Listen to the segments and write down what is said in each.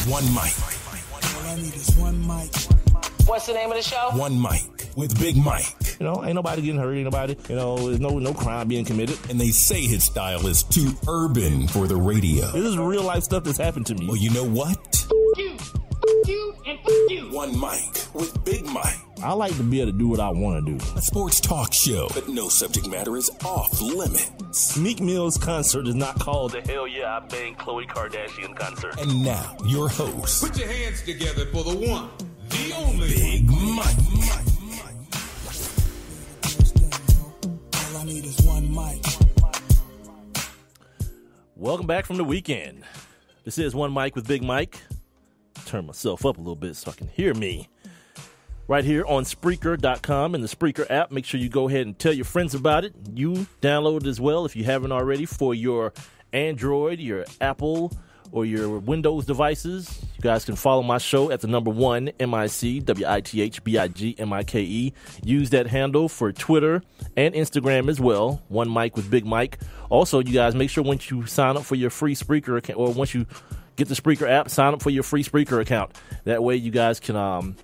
one mic. All I need is one mic. What's the name of the show? One mic with Big Mike. You know, ain't nobody getting hurt, ain't nobody, there's no crime being committed. And they say his style is too urban for the radio. This is real life stuff that's happened to me. Well, you know what? You, and you. One mic with Big Mike. I like to be able to do what I want to do. A sports talk show, but no subject matter is off limits. Meek Mill's concert is not called the Hell Yeah, I Banged Khloe Kardashian concert. And now, your host. Put your hands together for the one, the only Big Mike. All I need is one mic. Welcome back from the weekend. This is One Mic with Big Mike. Turn myself up a little bit so I can hear me. Right here on Spreaker.com and the Spreaker app. Make sure you go ahead and tell your friends about it. You download it as well if you haven't already for your Android, your Apple, or your Windows devices. You guys can follow my show at the number 1, MIC, WITHBIGMIKE. Use that handle for Twitter and Instagram as well. One Mic with Big Mike. Also, you guys make sure once you sign up for your free Spreaker account, or once you get the Spreaker app, sign up for your free Spreaker account. That way you guys can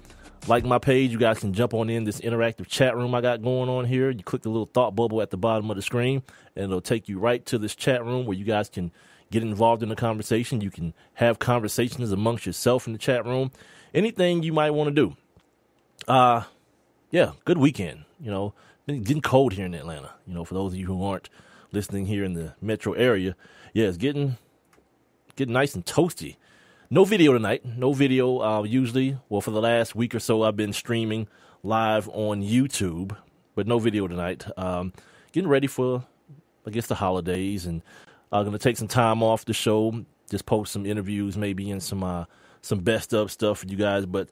like my page. You guys can jump on in this interactive chat room I got going on here. You click the little thought bubble at the bottom of the screen, and it'll take you right to this chat room where you guys can get involved in the conversation. You can have conversations amongst yourself in the chat room. Anything you might want to do. Yeah, good weekend. Been getting cold here in Atlanta. For those of you who aren't listening here in the metro area, yeah, it's getting nice and toasty. No video tonight. No video. Usually, for the last week or so, I've been streaming live on YouTube, but no video tonight. Getting ready for, I guess, the holidays, and I'm going to take some time off the show, just post some interviews maybe and some best of stuff for you guys. But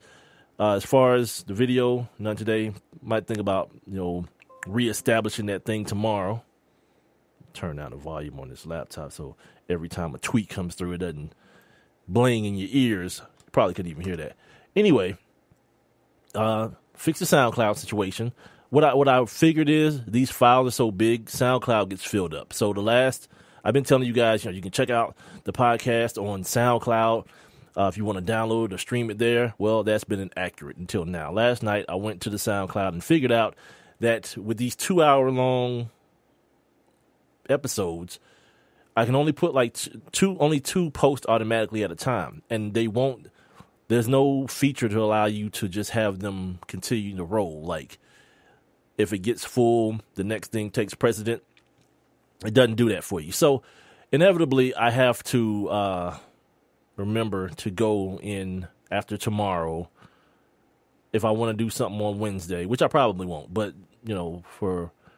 as far as the video, none today. Might think about, reestablishing that thing tomorrow. Turn down the volume on this laptop so every time a tweet comes through, it doesn't bling in your ears. You probably couldn't even hear that. Anyway, fix the SoundCloud situation. What I figured is these files are so big, SoundCloud gets filled up. So I've been telling you guys, you can check out the podcast on SoundCloud if you want to download or stream it there. Well, that's been inaccurate until now. Last night, I went to the SoundCloud and figured out that with these 2-hour-long episodes, I can only put only two posts automatically at a time, and there's no feature to allow you to just have them continue to roll. Like, if it gets full, the next thing takes precedent. It doesn't do that for you. So, inevitably, I have to remember to go in after tomorrow if I want to do something on Wednesday, which I probably won't. But,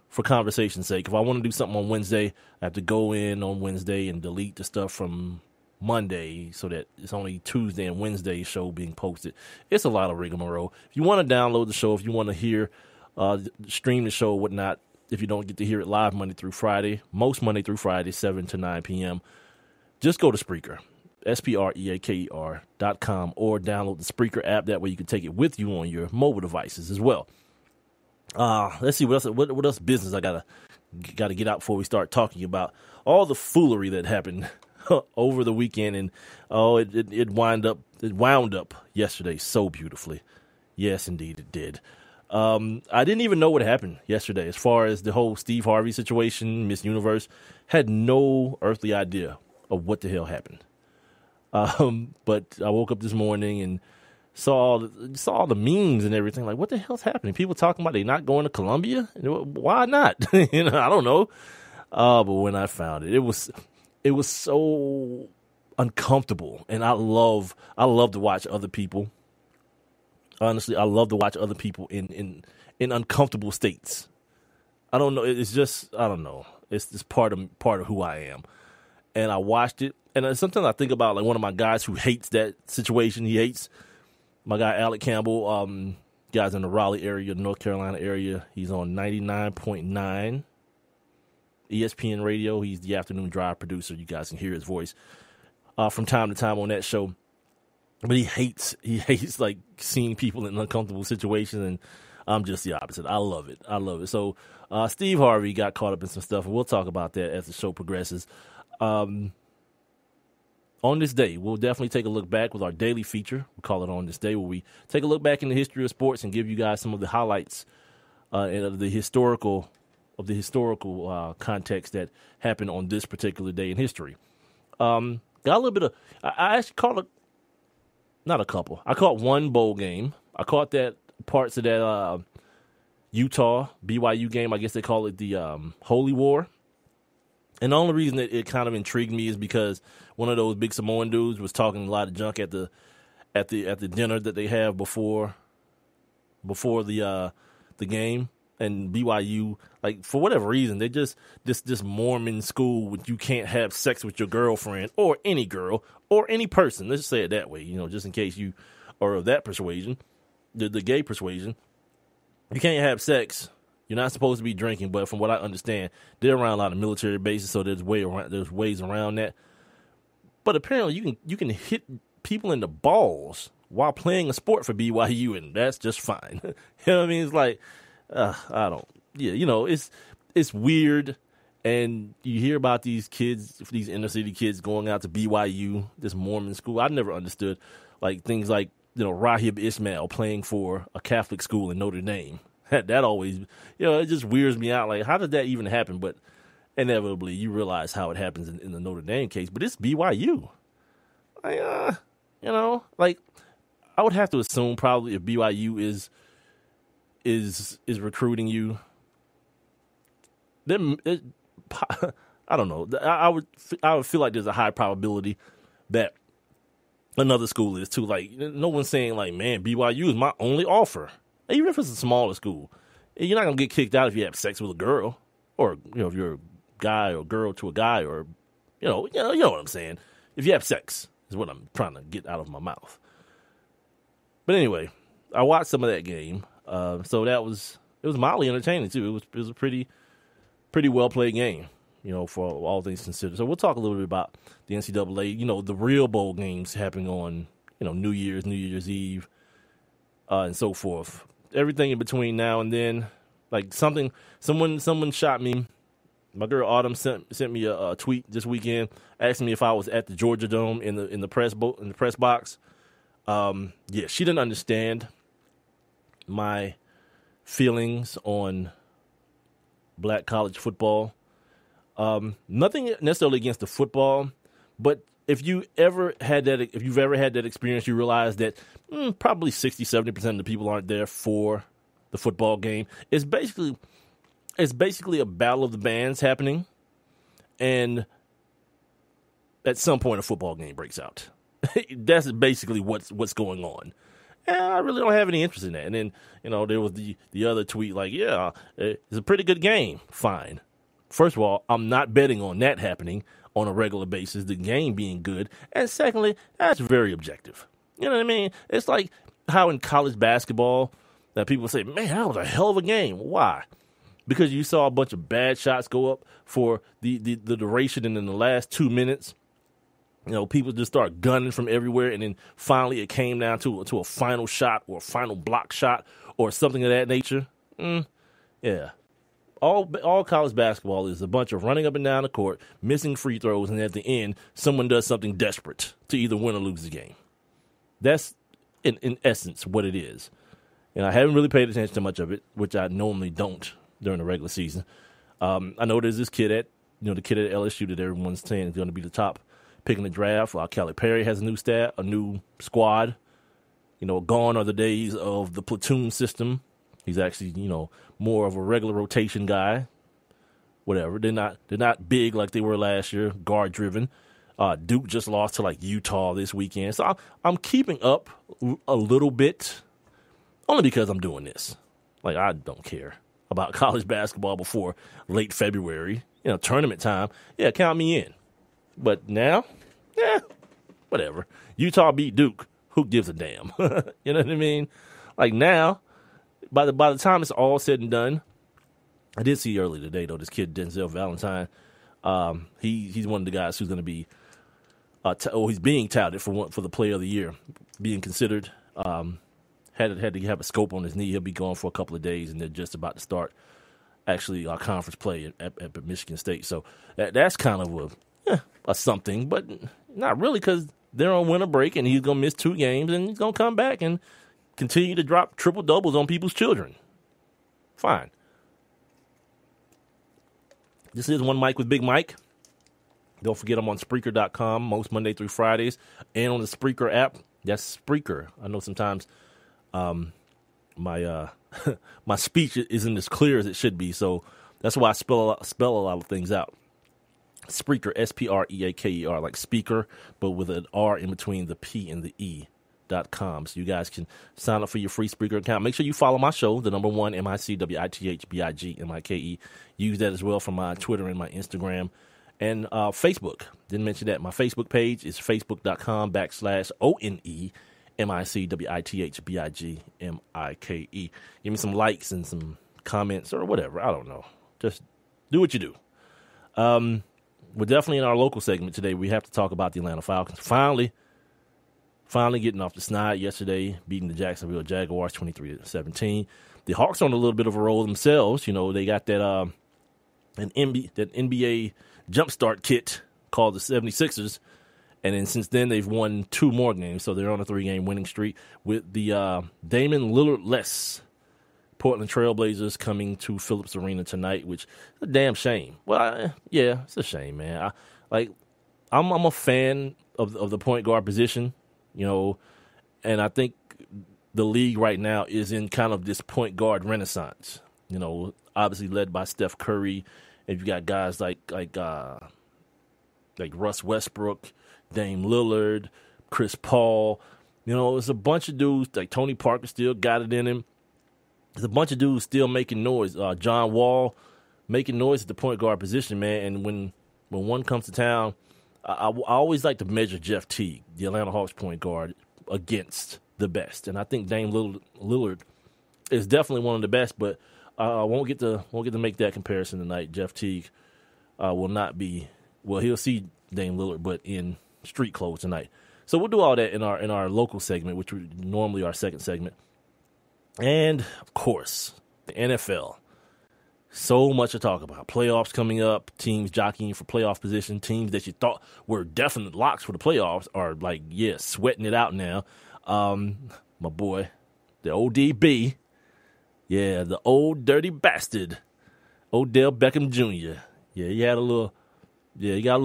for conversation's sake, if I want to do something on Wednesday, I have to go in on Wednesday and delete the stuff from Monday so that it's only Tuesday and Wednesday show being posted. It's a lot of rigmarole. If you want to download the show, if you want to hear, stream the show or whatnot, if you don't get to hear it live Monday through Friday, most Monday through Friday, 7 to 9 p.m., just go to Spreaker, SPREAKER.com, or download the Spreaker app. That way you can take it with you on your mobile devices as well. Let's see what else business I gotta get out before we start talking about all the foolery that happened over the weekend, and it wound up yesterday so beautifully. Yes, indeed, it did. I didn't even know what happened yesterday as far as the whole Steve Harvey situation, Miss Universe. Had no earthly idea of what the hell happened. But I woke up this morning and saw the memes and everything. Like, what the hell's happening? People talking about they not going to Columbia? Why not? I don't know. But when I found it, it was so uncomfortable. And I love to watch other people. Honestly, I love to watch other people in uncomfortable states. I don't know. It's just, I don't know. It's just part of who I am. And I watched it. And sometimes I think about like one of my guys who hates that situation. He hates my guy, Alec Campbell. Guys in the Raleigh area, North Carolina area. He's on 99.9 ESPN radio. He's the afternoon drive producer. You guys can hear his voice from time to time on that show. But he hates like seeing people in uncomfortable situations, and I'm just the opposite. I love it. So Steve Harvey got caught up in some stuff, and we'll talk about that as the show progresses. On this day, we'll definitely take a look back with our daily feature. We call it On This Day, where we take a look back in the history of sports and give you guys some of the highlights and of the historical context that happened on this particular day in history. Got a little bit of. I actually caught not a couple. I caught one bowl game. I caught that parts of that Utah BYU game. I guess they call it the Holy War. And the only reason that it kind of intrigued me is because one of those big Samoan dudes was talking a lot of junk at the dinner that they have before the game. And BYU, like, for whatever reason, they just this Mormon school with you can't have sex with your girlfriend or any girl or any person. Let's just say it that way, just in case you are of that persuasion, the gay persuasion. You can't have sex. You're not supposed to be drinking, but from what I understand, they're around a lot of military bases, so there's ways around that. But apparently, you can hit people in the balls while playing a sport for BYU, and that's just fine. You know what I mean? It's like, I don't. Yeah, it's weird, and you hear about these kids, these inner city kids going out to BYU, this Mormon school. I never understood like things like Rahib Ismail playing for a Catholic school in Notre Dame. That always, it just weirds me out. Like, how did that even happen? But inevitably, you realize how it happens in the Notre Dame case. But it's BYU. Like, I would have to assume probably if BYU is recruiting you, then I don't know. I would feel like there's a high probability that another school is too. Like, no one's saying like, man, BYU is my only offer. Even if it's a smaller school, you're not gonna get kicked out if you have sex with a girl, or if you're a guy or girl to a guy, or you know what I'm saying. If you have sex, is what I'm trying to get out of my mouth. But anyway, I watched some of that game, so it was mildly entertaining too. It was a pretty well played game, for all things considered. So we'll talk a little bit about the NCAA. The real bowl games happening on New Year's Eve, and so forth. Everything in between now and then, like someone shot me. My girl Autumn sent me a tweet this weekend asking me if I was at the Georgia Dome in the press box. Yeah, she didn't understand my feelings on black college football. Nothing necessarily against the football, but if you've ever had that experience, you realize that probably 60-70% of the people aren't there for the football game. It's basically a battle of the bands happening, and at some point a football game breaks out. That's basically what's going on. And I really don't have any interest in that. And then, there was the other tweet like, yeah, it's a pretty good game. Fine. First of all, I'm not betting on that happening on a regular basis, the game being good. And secondly, that's very objective. You know what I mean? It's like how in college basketball that people say, man, that was a hell of a game. Why? Because you saw a bunch of bad shots go up for the duration, and in the last 2 minutes, people just start gunning from everywhere, and then finally it came down to a final shot or a final block shot or something of that nature. Yeah. All college basketball is a bunch of running up and down the court, missing free throws, and at the end, someone does something desperate to either win or lose the game. That's, in essence, what it is. And I haven't really paid attention to much of it, which I normally don't during the regular season. I know there's this kid at LSU that everyone's saying is going to be the top pick in the draft. Calipari has a new squad. Gone are the days of the platoon system. He's actually, more of a regular rotation guy. Whatever. They're not big like they were last year, guard driven. Duke just lost to Utah this weekend. So I'm keeping up a little bit, only because I'm doing this. I don't care about college basketball before late February. Tournament time. Yeah, count me in. But now, whatever. Utah beat Duke. Who gives a damn? You know what I mean? Now, by the time it's all said and done, I did see earlier today though this kid Denzel Valentine. He's one of the guys who's going to be, he's being touted for the Player of the Year, being considered. Had to have a scope on his knee. He'll be gone for a couple of days, and they're just about to start actually conference play at Michigan State. So that's kind of a something, but Not really, because they're on winter break, and he's going to miss 2 games, and he's going to come back and continue to drop triple-doubles on people's children. Fine. This is One Mic with Big Mike. Don't forget I'm on Spreaker.com most Monday through Fridays, and on the Spreaker app. That's Spreaker. I know sometimes my my speech isn't as clear as it should be, so that's why I spell a lot of things out. Spreaker, Spreaker, like speaker, but with an R in between the P and the E.com. So you guys can sign up for your free Spreaker account. Make sure you follow my show, the number 1, MICWITHBIGMIKE. Use that as well for my Twitter and my Instagram and Facebook. Didn't mention that. My Facebook page is facebook.com/ONEMICWITHBIGMIKE. Give me some likes and some comments or whatever. I don't know. Just do what you do. We're definitely in our local segment today. We have to talk about the Atlanta Falcons. Finally getting off the snide yesterday, beating the Jacksonville Jaguars 23-17. The Hawks are on a little bit of a roll themselves. You know, they got that NBA jumpstart kit called the 76ers. And then since then, they've won 2 more games. So they're on a 3-game winning streak with the Damian Lillard-less Portland Trailblazers coming to Phillips Arena tonight, which is a damn shame. Well, yeah, it's a shame, man. I'm a fan of the point guard position, you know, and I think the league right now is in kind of this point guard renaissance. You know, obviously led by Steph Curry, and you got guys like Russ Westbrook, Dame Lillard, Chris Paul. You know, it's a bunch of dudes like Tony Parker still got it in him. There's a bunch of dudes still making noise. John Wall making noise at the point guard position, man. And when one comes to town, I always like to measure Jeff Teague, the Atlanta Hawks point guard, against the best. And I think Dame Lillard is definitely one of the best, but I won't get to make that comparison tonight. Jeff Teague will not be. Well, he'll see Dame Lillard, but in street clothes tonight. So we'll do all that in our local segment, which is normally our second segment. And, of course, the NFL. So much to talk about. Playoffs coming up, teams jockeying for playoff position, teams that you thought were definite locks for the playoffs are, sweating it out now. My boy, the ODB, the old dirty bastard, Odell Beckam Jr. Yeah, he got a little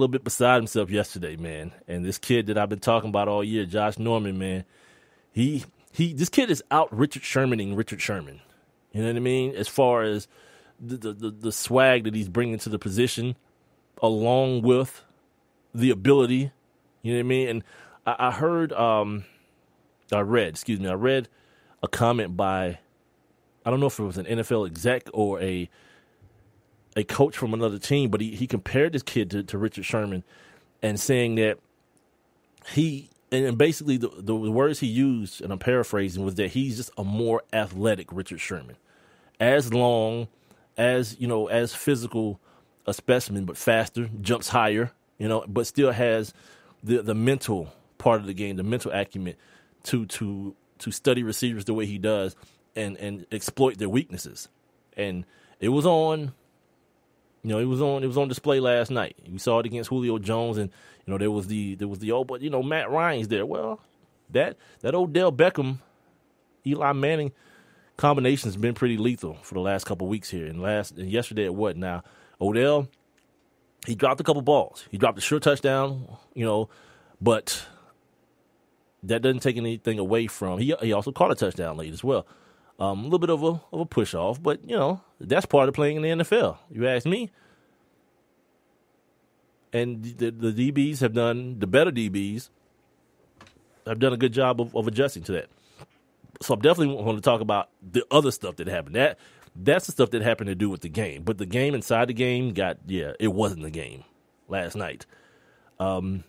bit beside himself yesterday, man. And this kid that I've been talking about all year, Josh Norman, man, this kid is out Richard Shermaning Richard Sherman. You know what I mean? As far as the swag that he's bringing to the position, along with the ability. You know what I mean? And I read a comment by, I don't know if it was an NFL exec or a coach from another team, but he compared this kid to Richard Sherman and saying that and basically the words he used, and I'm paraphrasing, was that he's just a more athletic Richard Sherman. As long, as physical a specimen, but faster, jumps higher, but still has the mental part of the game, the mental acumen to study receivers the way he does and exploit their weaknesses. And it was on display last night. We saw it against Julio Jones, and there was the but Matt Ryan's there. Well, that Odell Beckham, Eli Manning combination has been pretty lethal for the last couple of weeks here. And yesterday at what now? Odell, he dropped a couple balls. He dropped a sure touchdown, but that doesn't take anything away from. He also caught a touchdown late as well. A little bit of a push off, but that's part of playing in the NFL. You ask me. And the DBs have done, the better DBs have done a good job of adjusting to that. So I'm definitely want to talk about the other stuff that happened. That's the stuff that happened to do with the game. But the game inside the game it wasn't the game last night. Also,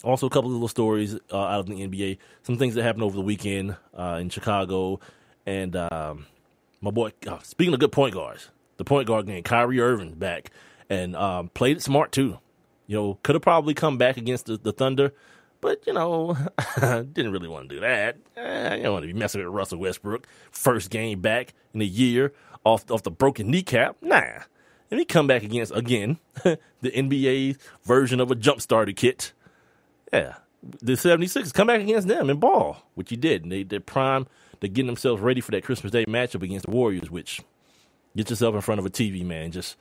a couple of little stories out of the NBA. Some things that happened over the weekend in Chicago. And my boy, speaking of good point guards, the point guard game, Kyrie Irving back. And played it smart, too. Could have probably come back against the Thunder. But, didn't really want to do that. You don't want to be messing with Russell Westbrook. First game back in a year off the broken kneecap. Nah. And he come back against, again, the NBA version of a jump starter kit. Yeah. The 76ers come back against them and ball, which he did. And they're primed. They're getting themselves ready for that Christmas Day matchup against the Warriors, which get yourself in front of a TV, man. Just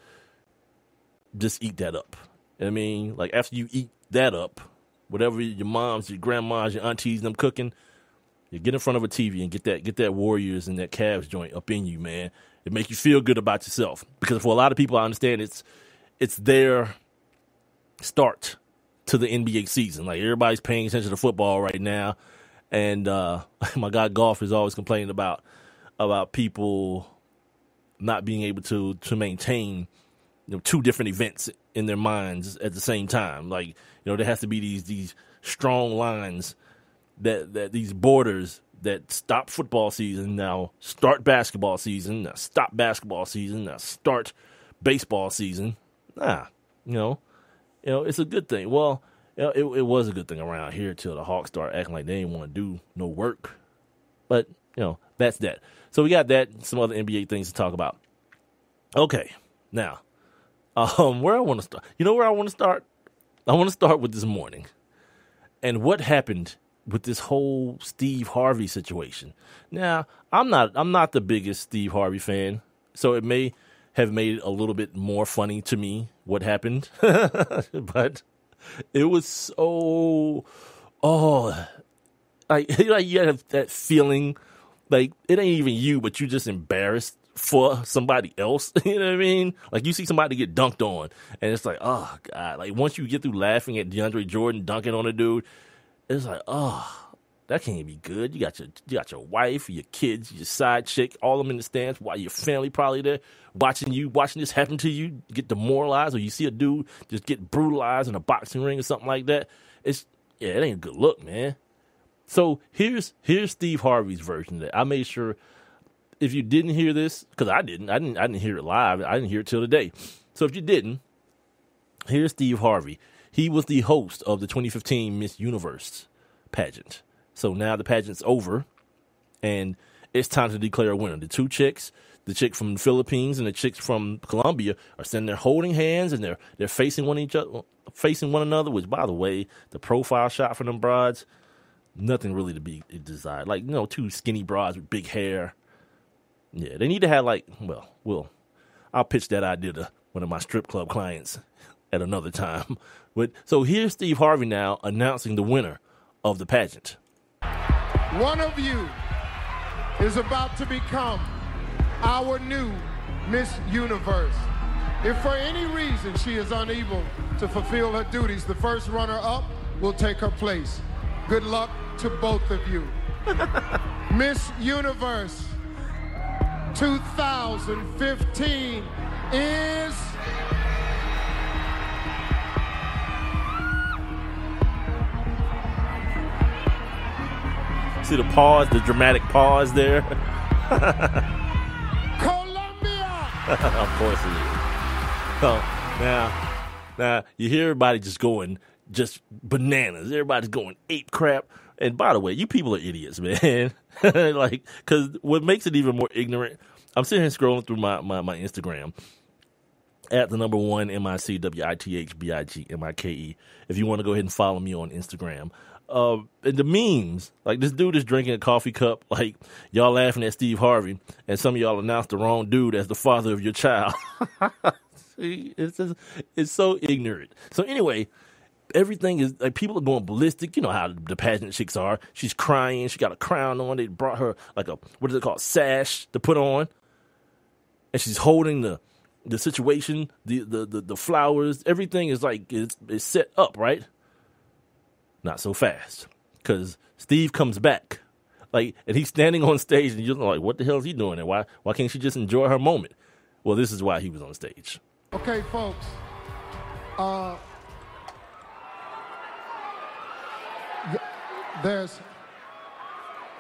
eat that up. I mean, like after you eat that up, whatever your moms, your grandmas, your aunties, them cooking, you get in front of a TV and get that Warriors and that Cavs joint up in you, man. It make you feel good about yourself. Because for a lot of people, I understand it's their start to the NBA season. Like everybody's paying attention to football right now. And my guy Golf is always complaining about people not being able to maintain, you know, two different events in their minds at the same time. Like, you know, there has to be these strong lines that these borders that stop football season, now start basketball season, now stop basketball season, now start baseball season. You know, it's a good thing. Well, it was a good thing around here till the Hawks start acting like they didn't want to do no work. But, you know, that's that. So we got that and some other NBA things to talk about. Okay, now, where I want to start. You know where I want to start? I want to start with this morning and what happened with this whole Steve Harvey situation. Now, I'm not the biggest Steve Harvey fan, so it may have made it a little bit more funny to me what happened. But it was so, like you have that feeling like it ain't even you, but you're just embarrassed for somebody else. You know what I mean? Like you see somebody get dunked on and it's like, oh God, like once you get through laughing at DeAndre Jordan dunking on a dude, it's like, oh, that can't be good. You got your wife, your kids, your side chick, all of them in the stands while your family probably there watching this happen to you, get demoralized, or you see a dude just get brutalized in a boxing ring or something like that. It ain't a good look, man. So here's Steve Harvey's version of that. I made sure if you didn't hear this, because I didn't hear it live. I didn't hear it till today. So if you didn't, here's Steve Harvey. He was the host of the 2015 Miss Universe pageant. So now the pageant's over, and it's time to declare a winner. The two chicks, the chick from the Philippines and the chicks from Colombia, are standing there holding hands, and they're facing one another. Which, by the way, the profile shot for them broads, nothing really to be desired. Like, you know, two skinny broads with big hair. Yeah, they need to have I'll pitch that idea to one of my strip club clients at another time. But so here's Steve Harvey now announcing the winner of the pageant. One of you is about to become our new Miss Universe. If for any reason she is unable to fulfill her duties, the first runner-up will take her place. Good luck to both of you. Miss Universe 2015 is... See the pause, the dramatic pause there? Colombia! Of course it is. So now you hear everybody just going bananas. Everybody's going ape crap. And by the way, you people are idiots, man. Like, because what makes it even more ignorant, I'm sitting here scrolling through my Instagram at the number one MICWITHBIGMIKE. If you want to go ahead and follow me on Instagram. And the memes, like this dude is drinking a coffee cup, like y'all laughing at Steve Harvey, and some of y'all announced the wrong dude as the father of your child. See, it's so ignorant. So anyway, everything is like people are going ballistic. You know how the pageant chicks are. She's crying. She got a crown on. They brought her like what is it called, sash to put on, and she's holding the situation, the flowers. Everything is like it's set up right. Not so fast, because Steve comes back, like, and he's standing on stage, and you're like, "What the hell is he doing? And why can't she just enjoy her moment?" Well, this is why he was on stage. Okay, folks. I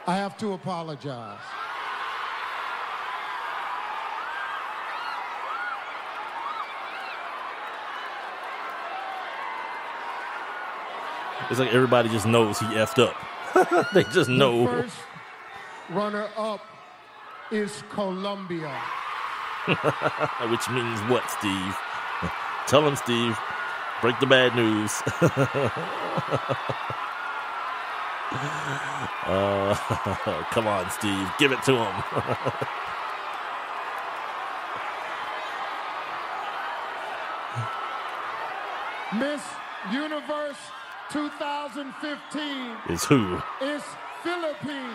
have to apologize. It's like everybody just knows he effed up. They just know. The first runner-up is Colombia. Which means what, Steve? Tell him, Steve. Break the bad news. Come on, Steve. Give it to him. Miss Universe 2015 Is who? is Philippines.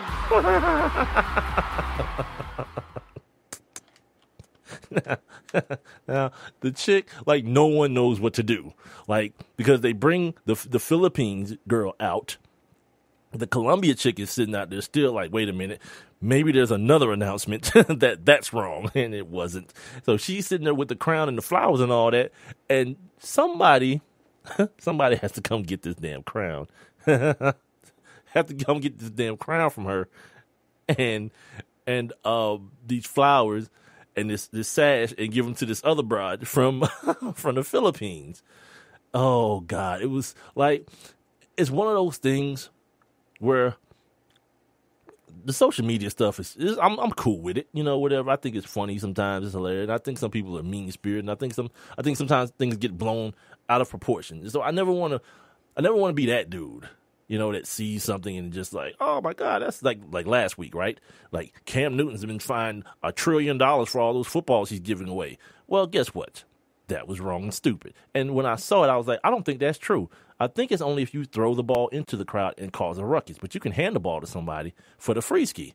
Now, the chick, like, no one knows what to do. Like, because they bring the Philippines girl out. The Colombia chick is sitting out there still like, wait a minute, maybe there's another announcement that's wrong, and it wasn't. So she's sitting there with the crown and the flowers and all that, and somebody has to come get this damn crown. Have to come get this damn crown from her, and these flowers and this sash, and give them to this other bride from the Philippines. Oh God, it was like, it's one of those things where the social media stuff is I'm cool with it, whatever. I think it's funny sometimes, it's hilarious. I think some people are mean spirited, and I think sometimes things get blown out of proportion. So I never want to be that dude, that sees something and just like, oh my God, that's like last week, right? Like Cam Newton's been fined $1 trillion for all those footballs he's giving away. Well, guess what? That was wrong and stupid. And when I saw it, I was like, I don't think that's true. I think it's only if you throw the ball into the crowd and cause a ruckus, but you can hand the ball to somebody for the free ski.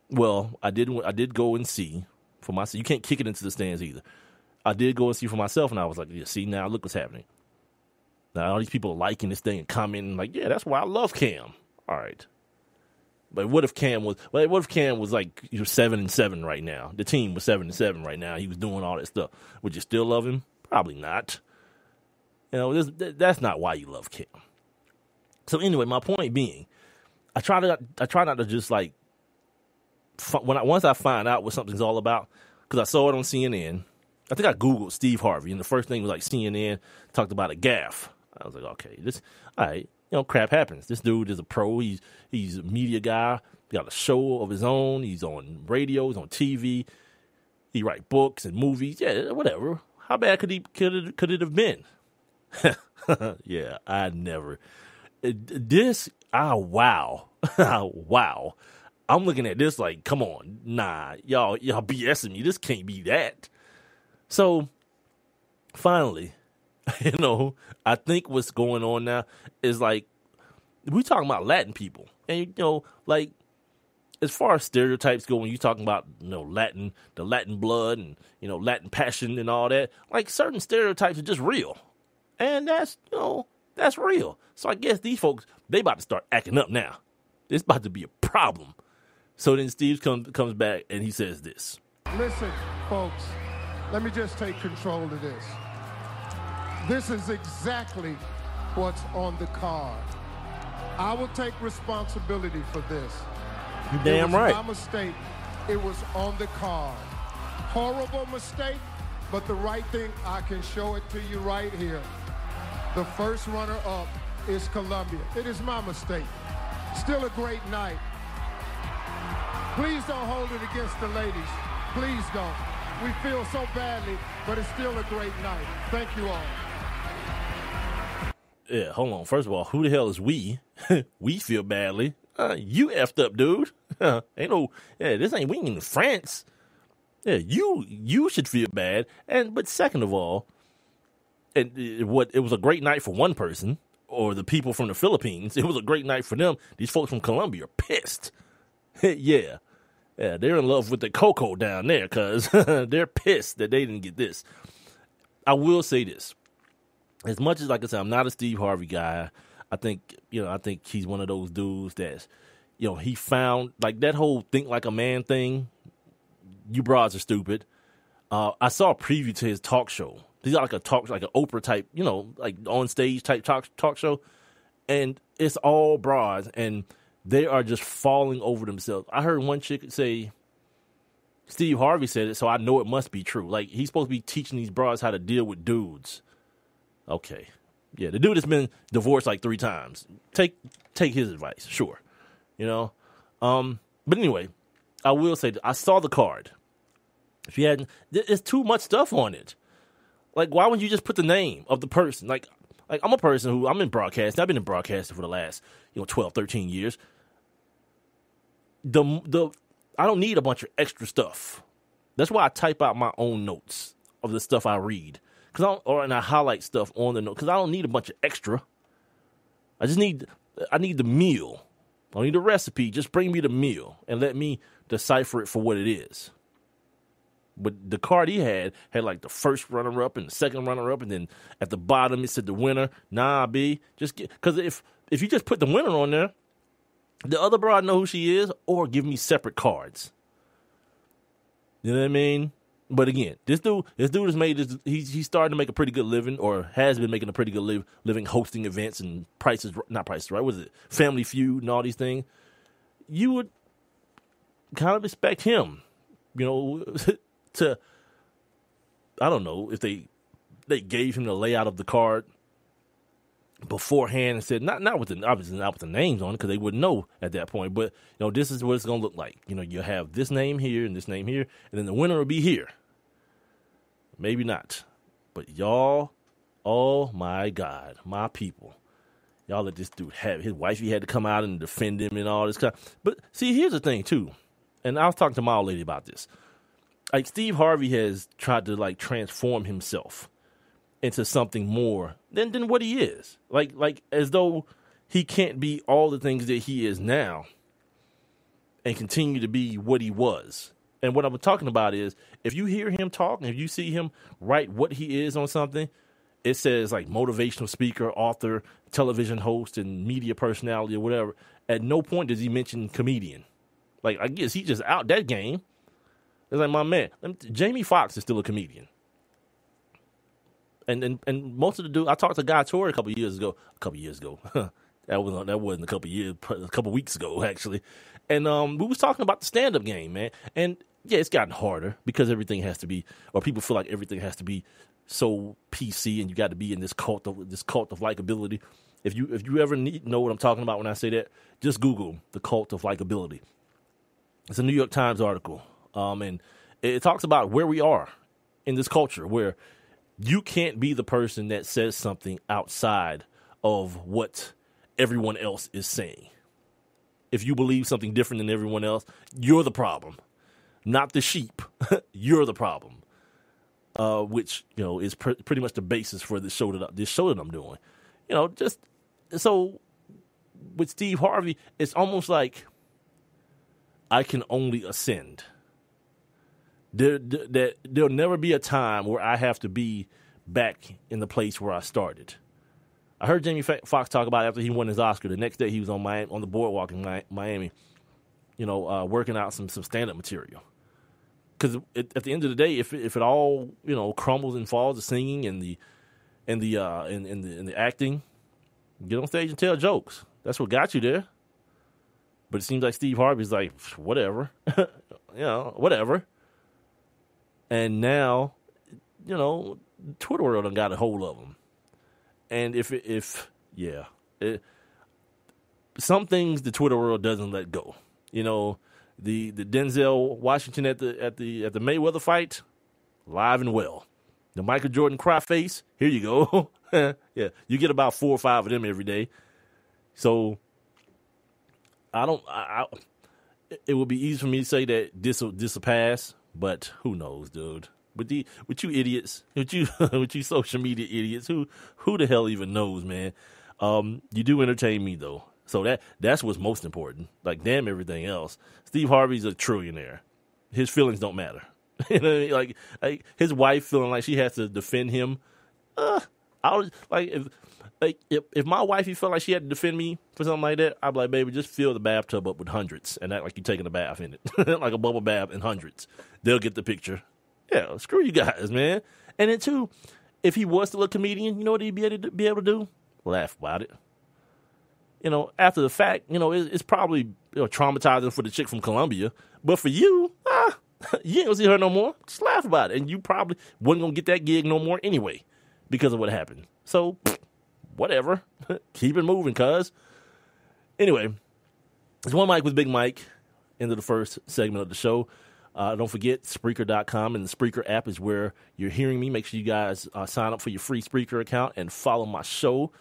Well, I did go and see for myself. You can't kick it into the stands either. I did go and see for myself, and I was like, yeah, see, now look what's happening. Now all these people are liking this thing and commenting like, yeah, that's why I love Cam. All right. But what if Cam was like 7-7 right now? The team was 7-7 right now. He was doing all that stuff. Would you still love him? Probably not. That's not why you love Cam. So anyway, my point being, I try not to just like once I find out what something's all about, because I saw it on CNN. I think I Googled Steve Harvey, and the first thing was like CNN talked about a gaffe. I was like, okay, all right, crap happens. This dude is a pro. He's a media guy. He got a show of his own. He's on radio. He's on TV. He write books and movies. Yeah, whatever. How bad could it have been? Yeah, I never. Wow. Wow. I'm looking at this like, come on, nah, y'all BSing me. This can't be that. So, finally, I think what's going on now is like, we talking about Latin people, and like, as far as stereotypes go, when you talking about the Latin blood and Latin passion and all that, like certain stereotypes are just real. And that's real. So I guess these folks, they about to start acting up now. It's about to be a problem. So then Steve comes back and he says this. Listen, folks, let me just take control of this. This is exactly what's on the card. I will take responsibility for this. You damn right. It was my mistake. It was on the card. Horrible mistake, but the right thing, I can show it to you right here. The first runner-up is Colombia. It is my mistake. Still a great night. Please don't hold it against the ladies. Please don't. We feel so badly, but it's still a great night. Thank you all. Yeah, hold on. First of all, who the hell is we? We feel badly. You effed up, dude. This ain't we in France. Yeah, you should feel bad. But second of all, and it was a great night for one person, or the people from the Philippines. It was a great night for them. These folks from Colombia are pissed. Yeah, they're in love with the cocoa down there because they're pissed that they didn't get this. I will say this. As much as, like I said, I'm not a Steve Harvey guy, I think he's one of those dudes that's, he found, like, that whole think like a man thing, you broads are stupid. I saw a preview to his talk show. He's got like an Oprah type, like on stage type talk show. And it's all broads, and they are just falling over themselves. I heard one chick say, Steve Harvey said it, so I know it must be true. Like, he's supposed to be teaching these broads how to deal with dudes. Okay. Yeah, the dude has been divorced like 3 times. Take his advice, sure. But anyway, I will say that I saw the card. If you hadn't, there's too much stuff on it. Like, why wouldn't you just put the name of the person? Like Like, I'm a person who, I'm in broadcasting. I've been in broadcasting for the last, 12, 13 years. I don't need a bunch of extra stuff. That's why I type out my own notes of the stuff I read. And I highlight stuff on the note. Because I don't need a bunch of extra. I need the meal. I don't need the recipe. Just bring me the meal and let me decipher it for what it is. But the card he had like the first runner-up and the second runner-up, and then at the bottom it said the winner. Nah, B, just get, because if you just put the winner on there, the other broad know who she is, or give me separate cards. You know what I mean? But again, this dude has made this. He's starting to make a pretty good living, or has been making a pretty good living hosting events and not prices right. What is it? Family Feud and all these things. You would kind of expect him, to, I don't know, if they gave him the layout of the card beforehand and said, obviously not with the names on it, because they wouldn't know at that point, but this is what it's going to look like. You'll have this name here and this name here, and then the winner will be here. Maybe not, but y'all, oh my God, my people, y'all let this dude have his wife. He had to come out and defend him and all this kind. But see, here's the thing too, and I was talking to my old lady about this. Like, Steve Harvey has tried to like transform himself into something more than what he is. Like as though he can't be all the things that he is now and continue to be what he was. And what I'm talking about is, if you hear him talk and if you see him write what he is on something, it says like motivational speaker, author, television host, and media personality or whatever. At no point does he mention comedian. Like, I guess he just out that game. It's like, my man, Jamie Foxx is still a comedian. And most of the dudes, I talked to Guy Torrey a couple years ago. That wasn't a couple weeks ago, actually. And we was talking about the stand-up game, man. And yeah, it's gotten harder because everything has to be, or people feel like everything has to be so PC, and you got to be in this cult of likability. If you ever know what I'm talking about when I say that, just Google the cult of likability. It's a New York Times article. And it talks about where we are in this culture, where you can't be the person that says something outside of what everyone else is saying. If you believe something different than everyone else, you're the problem, not the sheep. You're the problem, which is pretty much the basis for this show that I'm doing. Just so with Steve Harvey, it's almost like I can only ascend. There'll never be a time where I have to be back in the place where I started. I heard Jamie Foxx talk about it after he won his Oscar. The next day he was on the boardwalk in Miami, working out some stand-up material. Because at the end of the day, if it all crumbles and falls, the singing and the acting, get on stage and tell jokes. That's what got you there. But it seems like Steve Harvey's like, whatever, whatever. And now, Twitter world done got a hold of him. And some things the Twitter world doesn't let go. The Denzel Washington at the Mayweather fight, live and well. The Michael Jordan cry face, here you go. Yeah, you get about 4 or 5 of them every day. So it would be easy for me to say that this will pass, but who knows, dude? With you idiots, with you social media idiots, who the hell even knows, man? You do entertain me though, so that's what's most important. Like, damn everything else. Steve Harvey's a trillionaire. His feelings don't matter. You know what I mean? Like his wife feeling like she has to defend him. If my wifey felt like she had to defend me for something like that, I'd be like, baby, just fill the bathtub up with hundreds and act like you're taking a bath in it, like a bubble bath in hundreds. They'll get the picture. Yeah, screw you guys, man. And then too, if he was still a comedian, you know what he'd be able to do? Laugh about it. After the fact, it's probably traumatizing for the chick from Colombia, but for you, you ain't gonna see her no more. Just laugh about it, and you probably wasn't gonna get that gig no more anyway because of what happened. So, whatever. Keep it moving, cuz. Anyway, it's One Mic with Big Mike, into the first segment of the show. Don't forget, Spreaker.com and the Spreaker app is where you're hearing me. Make sure you guys sign up for your free Spreaker account and follow my show,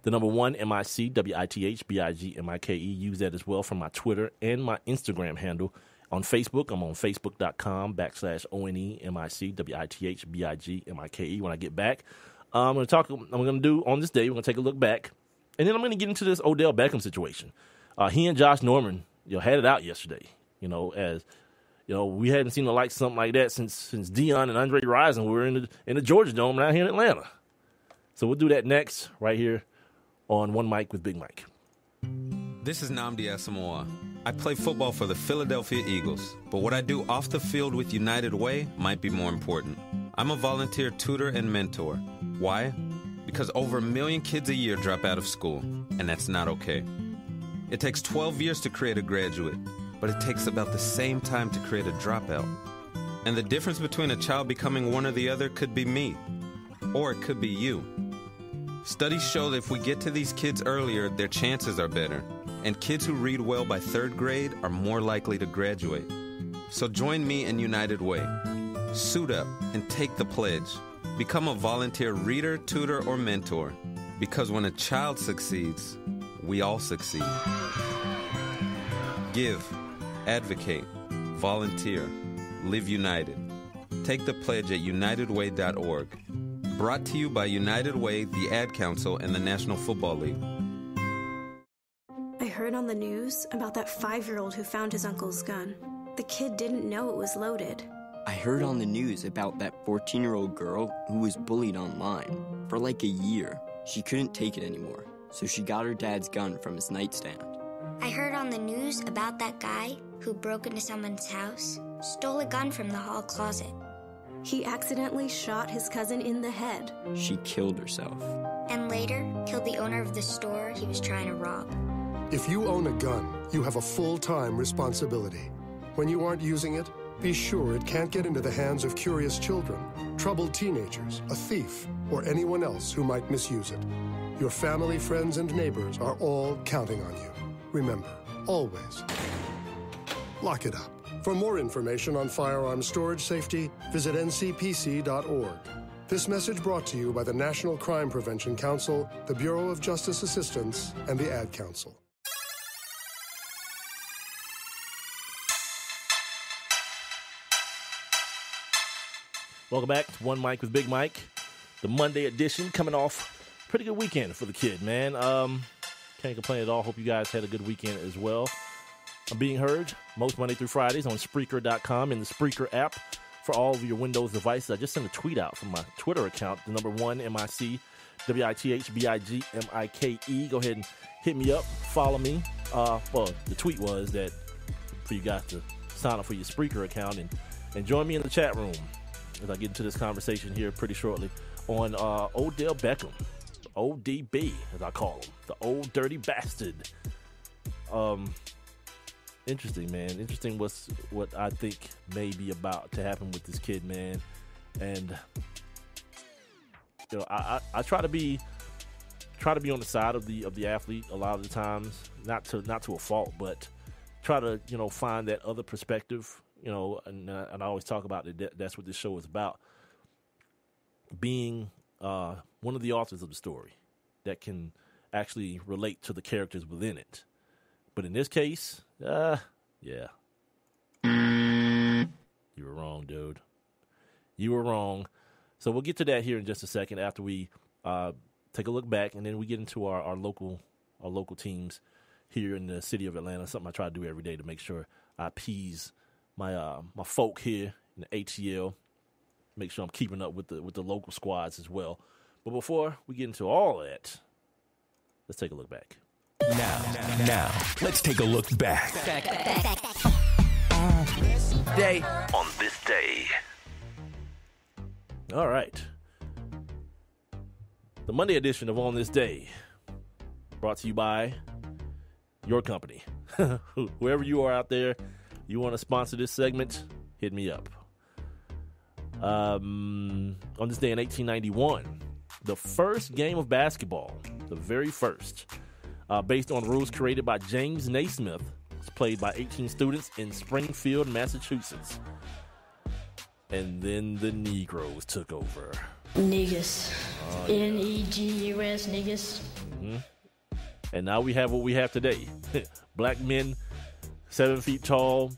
the number 1 MIC, WITHBIGMIKE. Use that as well for my Twitter and my Instagram handle. On Facebook, I'm on Facebook.com/ONEMIC, WITHBIGMIKE. When I get back, we're going to do on this day, we're going to take a look back. And then I'm going to get into this Odell Beckam situation. He and Josh Norman, had it out yesterday. As we hadn't seen the like something like that since Deion and Andre Rison were in the Georgia Dome out here in Atlanta. So we'll do that next, right here on One Mic with Big Mike. This is Nnamdi Asamoah. I play football for the Philadelphia Eagles, but what I do off the field with United Way might be more important. I'm a volunteer tutor and mentor. Why? Because over 1 million kids a year drop out of school, and that's not okay. It takes 12 years to create a graduate, but it takes about the same time to create a dropout. And the difference between a child becoming one or the other could be me, or it could be you. Studies show that if we get to these kids earlier, their chances are better, and kids who read well by 3rd grade are more likely to graduate. So join me in United Way. Suit up and take the pledge. Become a volunteer reader, tutor, or mentor, because when a child succeeds, we all succeed. Give, advocate, volunteer, live united. Take the pledge at unitedway.org. Brought to you by United Way, the Ad Council, and the National Football League. I heard on the news about that 5-year-old who found his uncle's gun. The kid didn't know it was loaded. I heard on the news about that 14-year-old girl who was bullied online. For like a year, she couldn't take it anymore, so she got her dad's gun from his nightstand. I heard on the news about that guy who broke into someone's house, stole a gun from the hall closet. He accidentally shot his cousin in the head. She killed herself. And later, killed the owner of the store he was trying to rob. If you own a gun, you have a full-time responsibility. When you aren't using it, be sure it can't get into the hands of curious children, troubled teenagers, a thief, or anyone else who might misuse it. Your family, friends, and neighbors are all counting on you. Remember, always, lock it up. For more information on firearm storage safety, visit ncpc.org. This message brought to you by the National Crime Prevention Council, the Bureau of Justice Assistance, and the Ad Council. Welcome back to One Mic with Big Mike, the Monday edition, coming off pretty good weekend for the kid, man. Can't complain at all. Hope you guys had a good weekend as well. I'm being heard most Monday through Fridays on Spreaker.com and the Spreaker app for all of your Windows devices. I just sent a tweet out from my Twitter account, the number 1 MIC, WITHBIGMIKE. Go ahead and hit me up, follow me. Well, the tweet was that for you guys to sign up for your Spreaker account and join me in the chat room as I get into this conversation here pretty shortly on Odell Beckam, ODB, as I call him, the old dirty bastard. Interesting, man. Interesting what I think may be about to happen with this kid, man. And I try to be on the side of the athlete a lot of the times, not to a fault, but try to find that other perspective. And I always talk about it. That's what this show is about. Being one of the authors of the story that can actually relate to the characters within it. But in this case, yeah. You were wrong, dude. You were wrong. So we'll get to that here in just a second after we take a look back, and then we get into our local teams here in the city of Atlanta. Something I try to do every day to make sure I appease my folk here in the ATL. Make sure I'm keeping up with the local squads as well. But before we get into all that, let's take a look back. Now, let's take a look back. On this day. All right. The Monday edition of On This Day, brought to you by your company. Whoever you are out there, you want to sponsor this segment, hit me up. On this day in 1891, the first game of basketball, the very first, based on rules created by James Naismith, It's played by 18 students in Springfield, Massachusetts. And then the Negroes took over. Niggas. N-E-G-U-S, niggas. Mm-hmm. And now we have what we have today. Black men, 7 feet tall,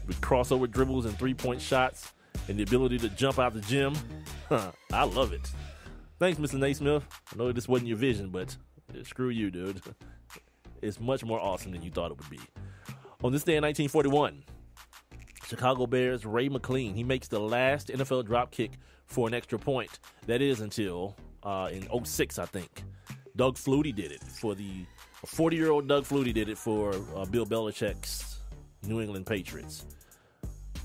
with crossover dribbles and three-point shots, and the ability to jump out the gym. I love it. Thanks, Mr. Naismith. I know this wasn't your vision, but screw you, dude. It's much more awesome than you thought it would be. On this day in 1941, Chicago Bears Ray McLean, he makes the last NFL drop kick for an extra point. That is until in 06, I think. Doug Flutie did it for the 40-year-old Doug Flutie did it for Bill Belichick's New England Patriots.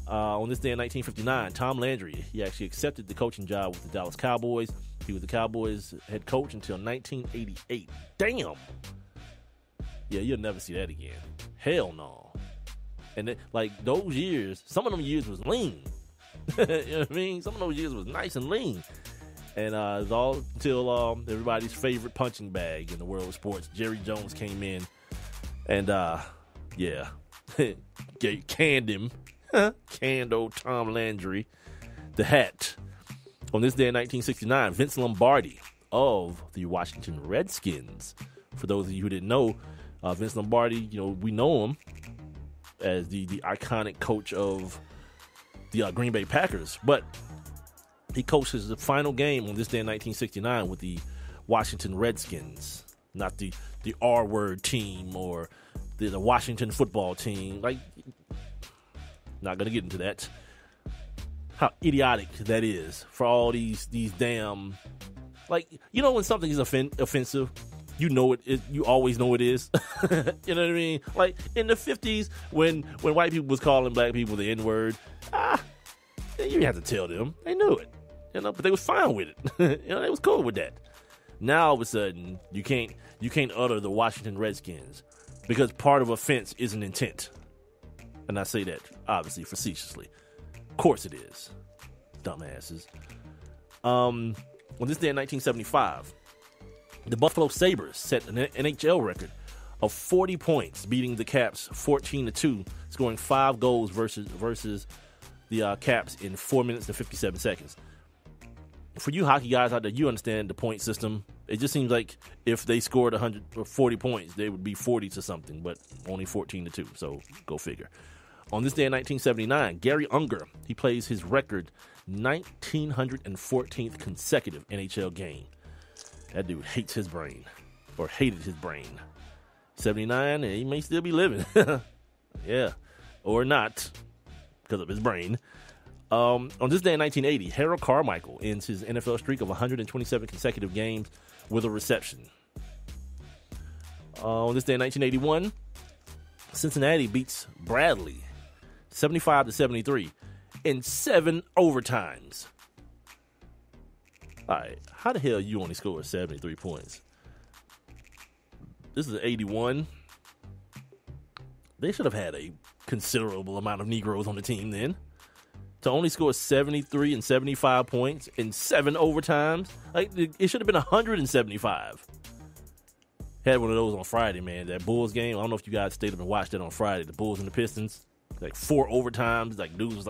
On this day in 1959, Tom Landry, he actually accepted the coaching job with the Dallas Cowboys. He was the Cowboys head coach until 1988. Damn! Yeah, you'll never see that again. Hell no. And those years, some of them years was lean. You know what I mean? Some of those years was nice and lean. And it was all until everybody's favorite punching bag in the world of sports, Jerry Jones, came in and, canned him. Canned old Tom Landry, the hat. On this day in 1969, Vince Lombardi of the Washington Redskins. For those of you who didn't know, Vince Lombardi, we know him as the iconic coach of the Green Bay Packers. But he coaches the final game on this day in 1969 with the Washington Redskins, not the R-word team or the Washington football team. Not going to get into that. How idiotic that is for all these damn... when something is offensive, you know it. You always know it is. You know what I mean? Like in the 50s, when white people was calling black people the N-word, you didn't have to tell them. They knew it. But they was fine with it. They was cool with that. Now all of a sudden, you can't utter the Washington Redskins because part of offense is an intent. And I say that, obviously, facetiously. Of course it is. Dumbasses. On this day in 1975, the Buffalo Sabres set an NHL record of 40 points, beating the Caps 14-2, scoring 5 goals versus the Caps in 4 minutes and 57 seconds. For you hockey guys out there, you understand the point system. It just seems like if they scored 140 points, they would be 40 to something, but only 14-2, so go figure. On this day in 1979, Gary Unger, he plays his record 1914th consecutive NHL game. That dude hates his brain, or hated his brain. 79, and he may still be living. Yeah, or not, because of his brain. On this day in 1980, Harold Carmichael ends his NFL streak of 127 consecutive games with a reception. On this day in 1981, Cincinnati beats Bradley 75-73 in 7 overtimes. All right, how the hell you only scored 73 points? This is 81. They should have had a considerable amount of Negroes on the team then. To only score 73 and 75 points in 7 overtimes, it should have been 175. Had one of those on Friday, man. That Bulls game. I don't know if you guys stayed up and watched it on Friday. The Bulls and the Pistons, 4 overtimes. Dudes was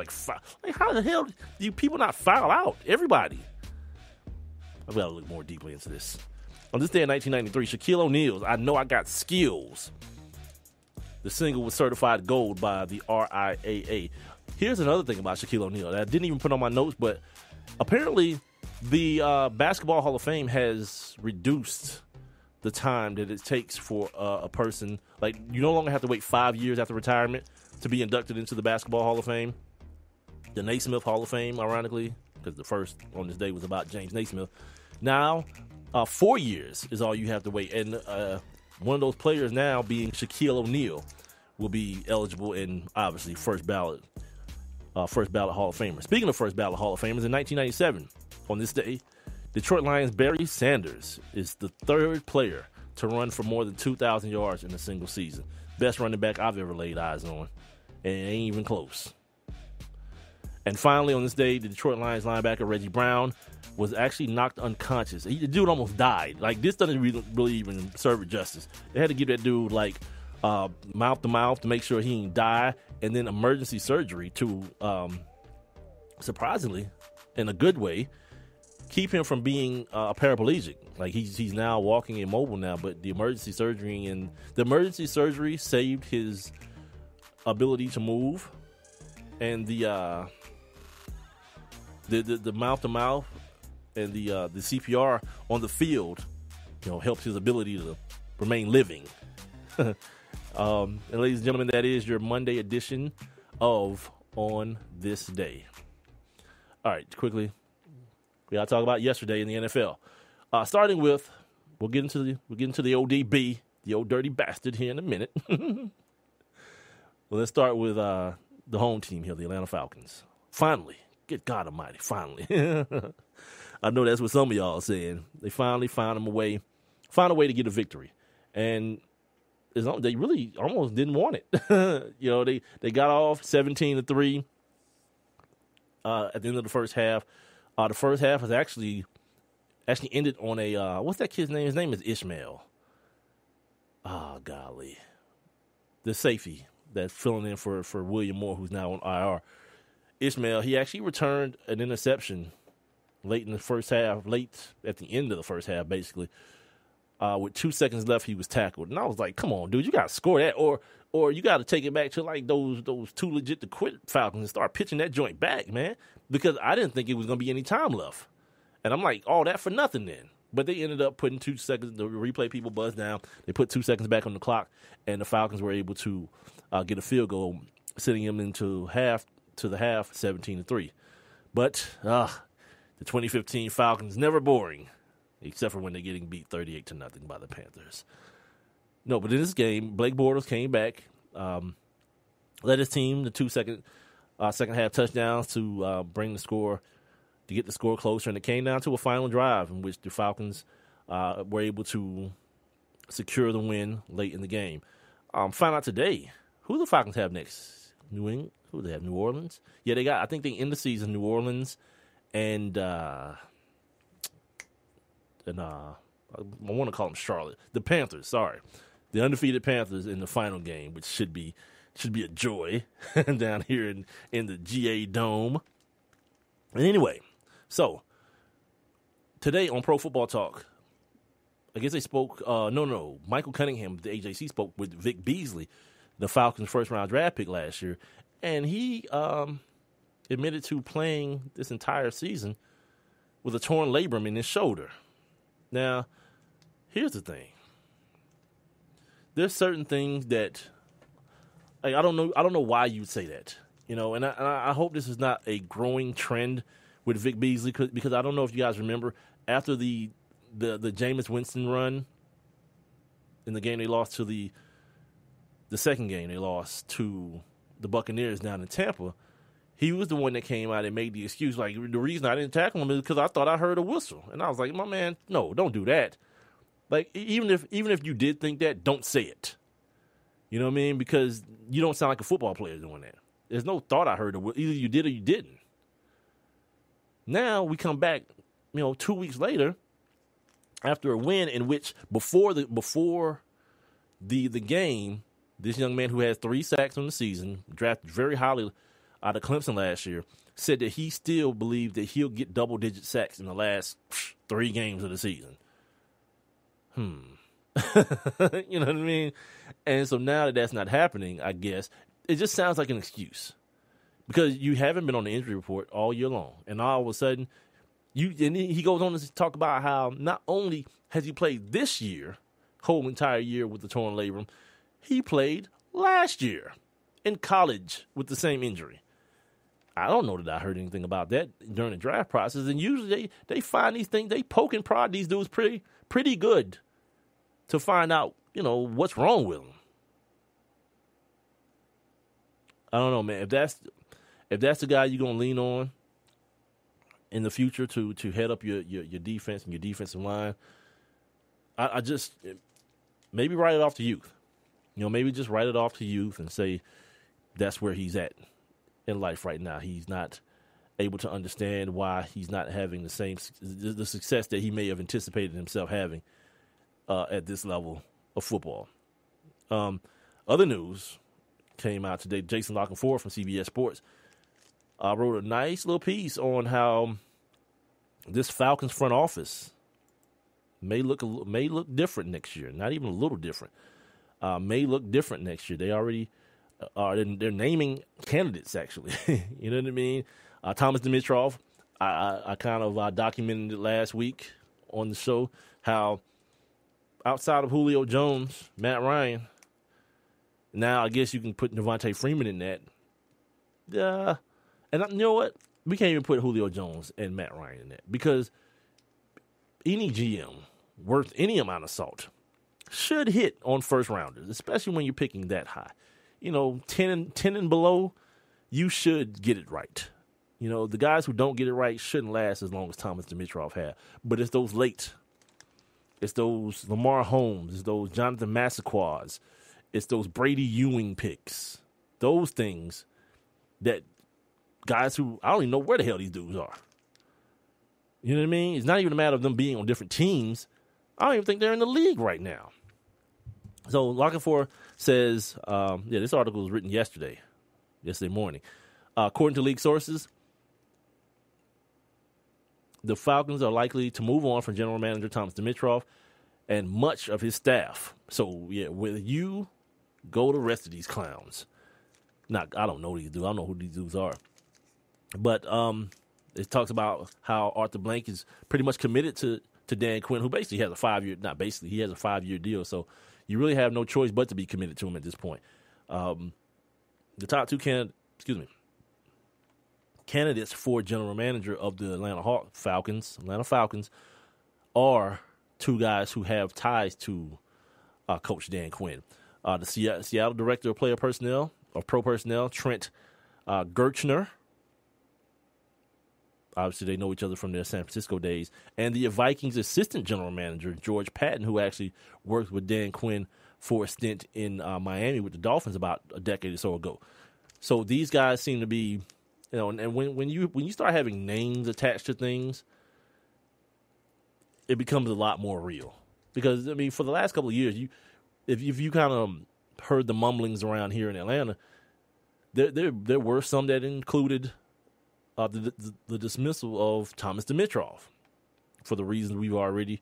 how the hell do you people not foul out everybody? I've got to look more deeply into this. On this day in 1993, Shaquille O'Neal's "I Know I Got Skills." The single was certified gold by the RIAA. Here's another thing about Shaquille O'Neal that I didn't even put on my notes, but apparently the Basketball Hall of Fame has reduced the time that it takes for a person. You no longer have to wait 5 years after retirement to be inducted into the Basketball Hall of Fame. The Naismith Hall of Fame, ironically, because the first on this day was about James Naismith. Now, 4 years is all you have to wait. And one of those players now being Shaquille O'Neal will be eligible in, obviously, first ballot Hall of Famer. Speaking of first ballot Hall of Famers, in 1997, on this day, Detroit Lions' Barry Sanders is the 3rd player to run for more than 2,000 yards in a single season. Best running back I've ever laid eyes on. And it ain't even close. And finally, on this day, the Detroit Lions linebacker Reggie Brown was actually knocked unconscious. The dude almost died. This doesn't really even serve it justice. They had to give that dude mouth to mouth to make sure he didn't die, and then emergency surgery to, surprisingly, in a good way, keep him from being a paraplegic. Like he's now walking immobile now, but the emergency surgery saved his ability to move, and the mouth to mouth and the CPR on the field, helps his ability to remain living. And ladies and gentlemen, that is your Monday edition of On This Day. All right, quickly, we got to talk about yesterday in the NFL. Starting with, we'll get into the ODB, the old dirty bastard, here in a minute. Well, let's start with the home team here, the Atlanta Falcons. Finally, good God Almighty, finally. I know that's what some of y'all are saying. They finally found a way to get a victory, and they really almost didn't want it. They got off 17-3 at the end of the first half. The first half has actually ended on a what's that kid's name? His name is Ishmael. Oh, golly. The safety that's filling in for William Moore, who's now on IR. Ishmael, he actually returned an interception late in the first half, late at the end of the first half, basically. With 2 seconds left, he was tackled. And I was like, come on, dude, you got to score that. Or you got to take it back to like those too legit to quit Falcons and start pitching that joint back, man. Because I didn't think it was going to be any time left. And I'm like, all that for nothing then. But they ended up putting 2 seconds, the replay people buzzed down. They put 2 seconds back on the clock, and the Falcons were able to get a field goal, sending them into the half, 17-3. But the 2015 Falcons, never boring, except for when they're getting beat 38-0 by the Panthers. No, but in this game, Blake Bortles came back, led his team to 2 second half touchdowns to bring the score, to get the score closer, and it came down to a final drive in which the Falcons were able to secure the win late in the game. Find out today, who the Falcons have next? New England? Who do they have? New Orleans? Yeah, I think they end the season New Orleans and I want to call them Charlotte. The Panthers, sorry. The undefeated Panthers in the final game, which should be a joy down here in the GA Dome. And anyway, so today on Pro Football Talk, I guess they spoke, Michael Cunningham, the AJC, spoke with Vic Beasley, the Falcons' first-round draft pick last year, and he admitted to playing this entire season with a torn labrum in his shoulder. Now, here's the thing. There's certain things that I don't know why you'd say that, and I hope this is not a growing trend with Vic Beasley, because I don't know if you guys remember after the Jameis Winston run in the game they lost to the second game they lost to the Buccaneers down in Tampa. He was the one that came out and made the excuse, like, the reason I didn't tackle him is because I thought I heard a whistle. And I was like, my man, no, don't do that. Like, even if you did think that, don't say it. You know what I mean? Because you don't sound like a football player doing that. There's no thought I heard a whistle. Either you did or you didn't. Now we come back, 2 weeks later, after a win in which before the game, this young man who has 3 sacks on the season, drafted very highly out of Clemson last year, said that he still believes that he'll get double-digit sacks in the last 3 games of the season. You know what I mean? And so now that that's not happening, I guess, it just sounds like an excuse. Because you haven't been on the injury report all year long. And all of a sudden, he goes on to talk about how not only has he played this year, whole entire year with the torn labrum, he played last year in college with the same injury. I don't know that I heard anything about that during the draft process. And usually they find these things, they poke and prod these dudes pretty good to find out, what's wrong with them. I don't know, man. If that's the guy you're going to lean on in the future to head up your defense and your defensive line, I just maybe write it off to youth. Maybe just write it off to youth and say that's where he's at in life right now. He's not able to understand why he's not having the success that he may have anticipated himself having at this level of football. other news came out today. Jason Lockenford from CBS Sports wrote a nice little piece on how this Falcons front office may look different next year. Not even a little different. May look different next year. They already they're naming candidates, actually. You know what I mean? Thomas Dimitroff, I kind of documented it last week on the show, how outside of Julio Jones, Matt Ryan, now I guess you can put Devontae Freeman in that. And you know what? We can't even put Julio Jones and Matt Ryan in that, because any GM worth any amount of salt should hit on first rounders, especially when you're picking that high. 10 and below, you should get it right. The guys who don't get it right shouldn't last as long as Thomas Dimitroff had. But it's those late. It's those Lamar Holmes. It's those Jonathan Massaquas. It's those Brady Ewing picks. Those things that guys who, I don't even know where the hell these dudes are. You know what I mean? It's not even a matter of them being on different teams. I don't even think they're in the league right now. So Lockenford says, this article was written yesterday morning. According to league sources, the Falcons are likely to move on from general manager Thomas Dimitroff and much of his staff. So, with you, go to the rest of these clowns. Now, I don't know these dudes. I don't know who these dudes are. But it talks about how Arthur Blank is pretty much committed to Dan Quinn, who basically has a 5-year, not basically, he has a 5-year deal. So you really have no choice but to be committed to him at this point. The top two candidates for general manager of the Atlanta Falcons are two guys who have ties to Coach Dan Quinn. The Seattle director of player personnel, or pro personnel, Trent Gertchner. Obviously, they know each other from their San Francisco days. And the Vikings assistant general manager, George Patton, who actually worked with Dan Quinn for a stint in Miami with the Dolphins about a decade or so ago. So these guys seem to be, and when you start having names attached to things, it becomes a lot more real. Because, for the last couple of years, if you kind of heard the mumblings around here in Atlanta, there were some that included the dismissal of Thomas Dimitroff for the reasons we've already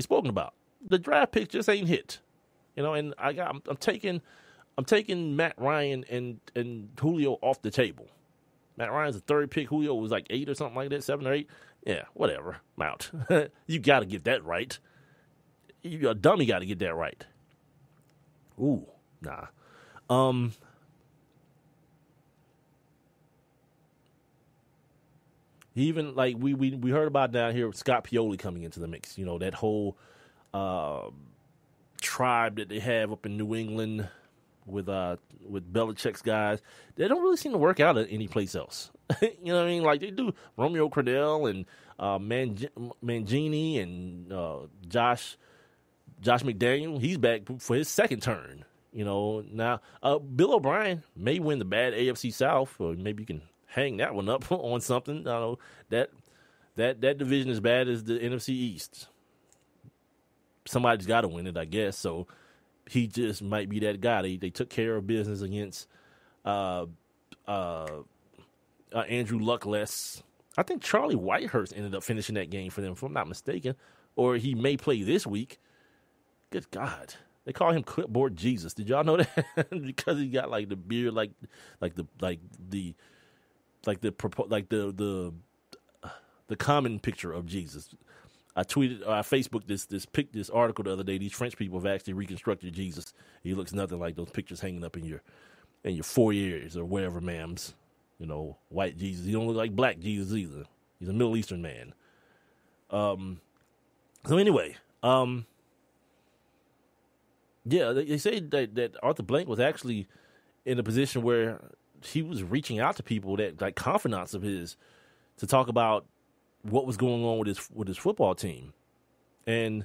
spoken about. The draft pick just ain't hit, and I'm taking Matt Ryan and Julio off the table. Matt Ryan's the third pick. Julio was like 8 or something like that, 7 or 8. Yeah, whatever. I'm out. You got to get that right. You're a dummy. Got to get that right. Ooh, nah. Even like we heard about down here with Scott Pioli coming into the mix. That whole tribe that they have up in New England with Belichick's guys. They don't really seem to work out at any place else. You know what I mean? Like they do Romeo Credell and Mangini and Josh McDaniel. He's back for his second turn. Now Bill O'Brien may win the bad AFC South, or maybe you can hang that one up on something. I don't know, that division is bad as the NFC East. Somebody's got to win it, I guess. So he just might be that guy. They took care of business against Andrew Luckless. I think Charlie Whitehurst ended up finishing that game for them, if I'm not mistaken. Or he may play this week. Good God. They call him Clipboard Jesus. Did y'all know that? Because he got like the beard, like the common picture of Jesus. I Facebooked this article the other day. These French people have actually reconstructed Jesus. He looks nothing like those pictures hanging up in your foyers or wherever, ma'ams. White Jesus. He don't look like black Jesus either. He's a Middle Eastern man. So anyway, they say that Arthur Blank was actually in a position where he was reaching out to people that like confidants of his to talk about what was going on with his football team, and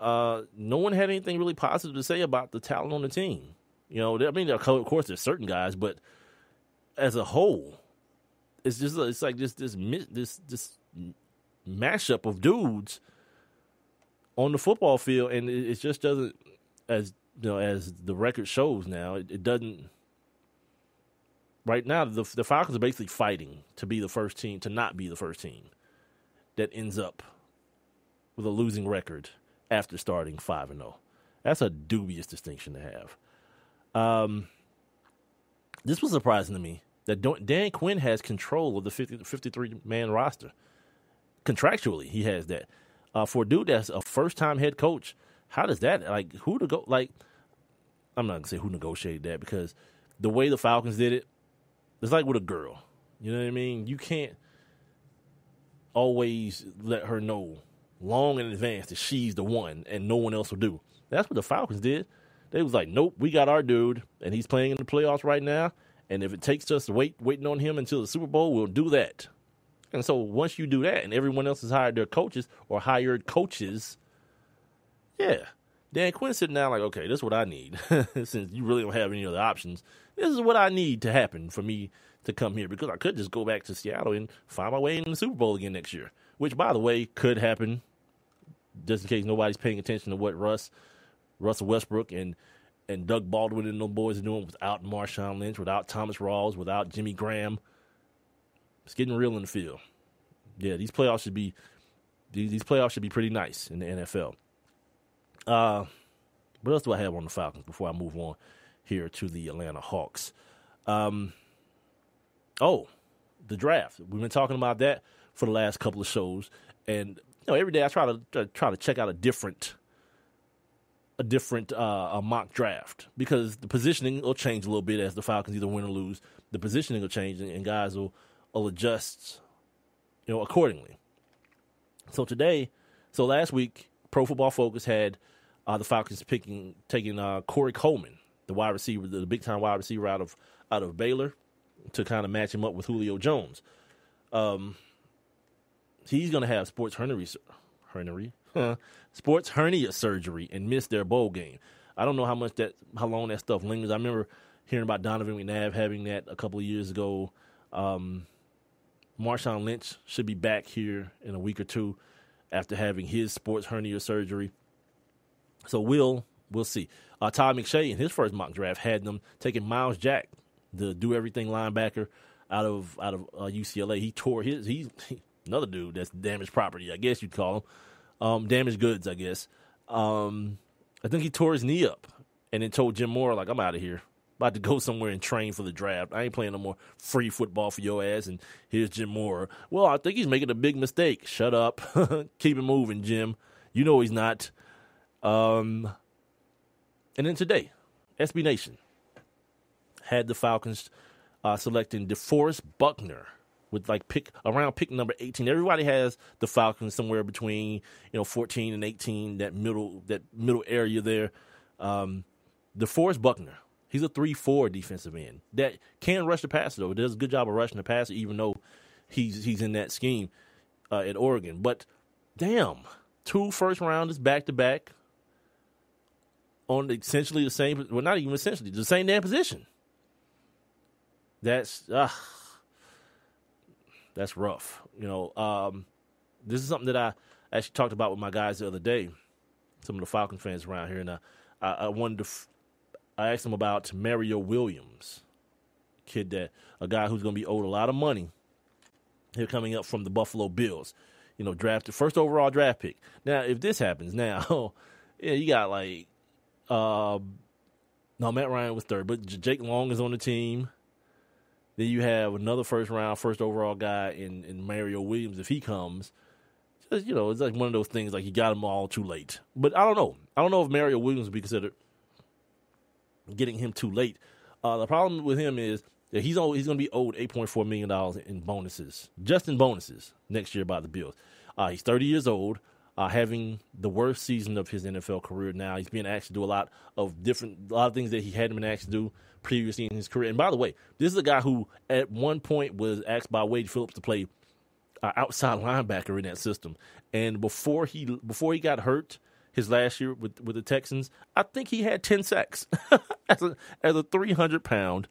no one had anything really positive to say about the talent on the team. Of course there's certain guys, but as a whole, it's like this mashup of dudes on the football field, and it just doesn't, as as the record shows now, it doesn't. Right now, the Falcons are basically fighting to be the first team, to not be the first team that ends up with a losing record after starting 5-0. That's a dubious distinction to have. This was surprising to me that Dan Quinn has control of the 53-man roster. Contractually, he has that. For a dude that's a first-time head coach, how does that, who to go, I'm not going to say who negotiated that, because the way the Falcons did it, it's like with a girl. You know what I mean? You can't always let her know long in advance that she's the one and no one else will do. That's what the Falcons did. They was like, nope, we got our dude, and he's playing in the playoffs right now, and if it takes us waiting on him until the Super Bowl, we'll do that. And so once you do that and everyone else has hired their coaches or hired coaches, yeah, Dan Quinn's sitting down like, okay, this is what I need. Since you really don't have any other options, this is what I need to happen for me to come here, because I could just go back to Seattle and find my way in the Super Bowl again next year, which, by the way, could happen, just in case nobody's paying attention to what Russell Westbrook and Doug Baldwin and those boys are doing without Marshawn Lynch, without Thomas Rawls, without Jimmy Graham. It's getting real in the field. Yeah, these playoffs should be pretty nice in the NFL. What else do I have on the Falcons before I move on here to the Atlanta Hawks? The draft. We've been talking about that for the last couple of shows, and every day I try to check out a different mock draft, because the positioning will change a little bit as the Falcons either win or lose. The positioning will change, and guys will adjust, accordingly. So last week, Pro Football Focus had the Falcons taking Corey Coleman, the wide receiver, the big time wide receiver out of Baylor, to kind of match him up with Julio Jones. He's going to have sports hernia surgery and miss their bowl game. I don't know how long that stuff lingers. I remember hearing about Donovan McNabb having that a couple of years ago. Marshawn Lynch should be back here in a week or two after having his sports hernia surgery. So we'll see. Todd McShay in his first mock draft had them taking Miles Jack, the do everything linebacker out of UCLA. He tore he's another dude that's damaged property, I guess you'd call him. Damaged goods, I guess. I think he tore his knee up and then told Jim Moore, I'm out of here. About to go somewhere and train for the draft. I ain't playing no more free football for your ass. And here's Jim Moore. Well, I think he's making a big mistake. Shut up. Keep it moving, Jim. You know he's not. And then today, SB Nation had the Falcons selecting DeForest Buckner with pick number 18. Everybody has the Falcons somewhere between 14 and 18, that middle area there. DeForest Buckner, he's a 3-4 defensive end that can rush the passer, though. Does a good job of rushing the passer, even though he's in that scheme at Oregon. But damn, 2 first rounders back to back on essentially the same, well, not even essentially, the same damn position. That's rough. This is something that I actually talked about with my guys the other day, some of the Falcon fans around here, and I asked them about Mario Williams, a guy who's going to be owed a lot of money here coming up from the Buffalo Bills, drafted first overall draft pick. Now, if this happens now, yeah, you got Matt Ryan was third, but Jake Long is on the team. Then you have another first overall guy in Mario Williams. If he comes, just, it's like one of those things, you got him all too late. But I don't know. I don't know if Mario Williams would be considered getting him too late. The problem with him is that he's going to be owed $8.4 million in bonuses, just in bonuses, next year by the Bills. He's 30 years old, having the worst season of his NFL career now. He's being asked to do a lot of things that he hadn't been asked to do previously in his career. And by the way, this is a guy who at one point was asked by Wade Phillips to play outside linebacker in that system. And before he got hurt his last year with the Texans, I think he had 10 sacks as a 300-pound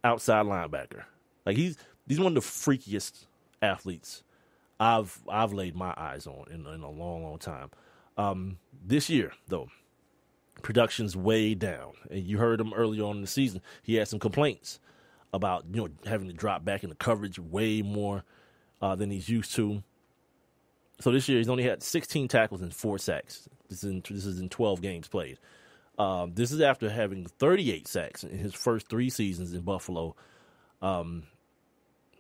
outside linebacker. He's one of the freakiest athletes I've laid my eyes on in a long, long time. This year, though, Production's way down. And you heard him earlier on in the season. He had some complaints about, having to drop back in the coverage way more than he's used to. So this year he's only had 16 tackles and 4 sacks. This is in 12 games played. This is after having 38 sacks in his first 3 seasons in Buffalo.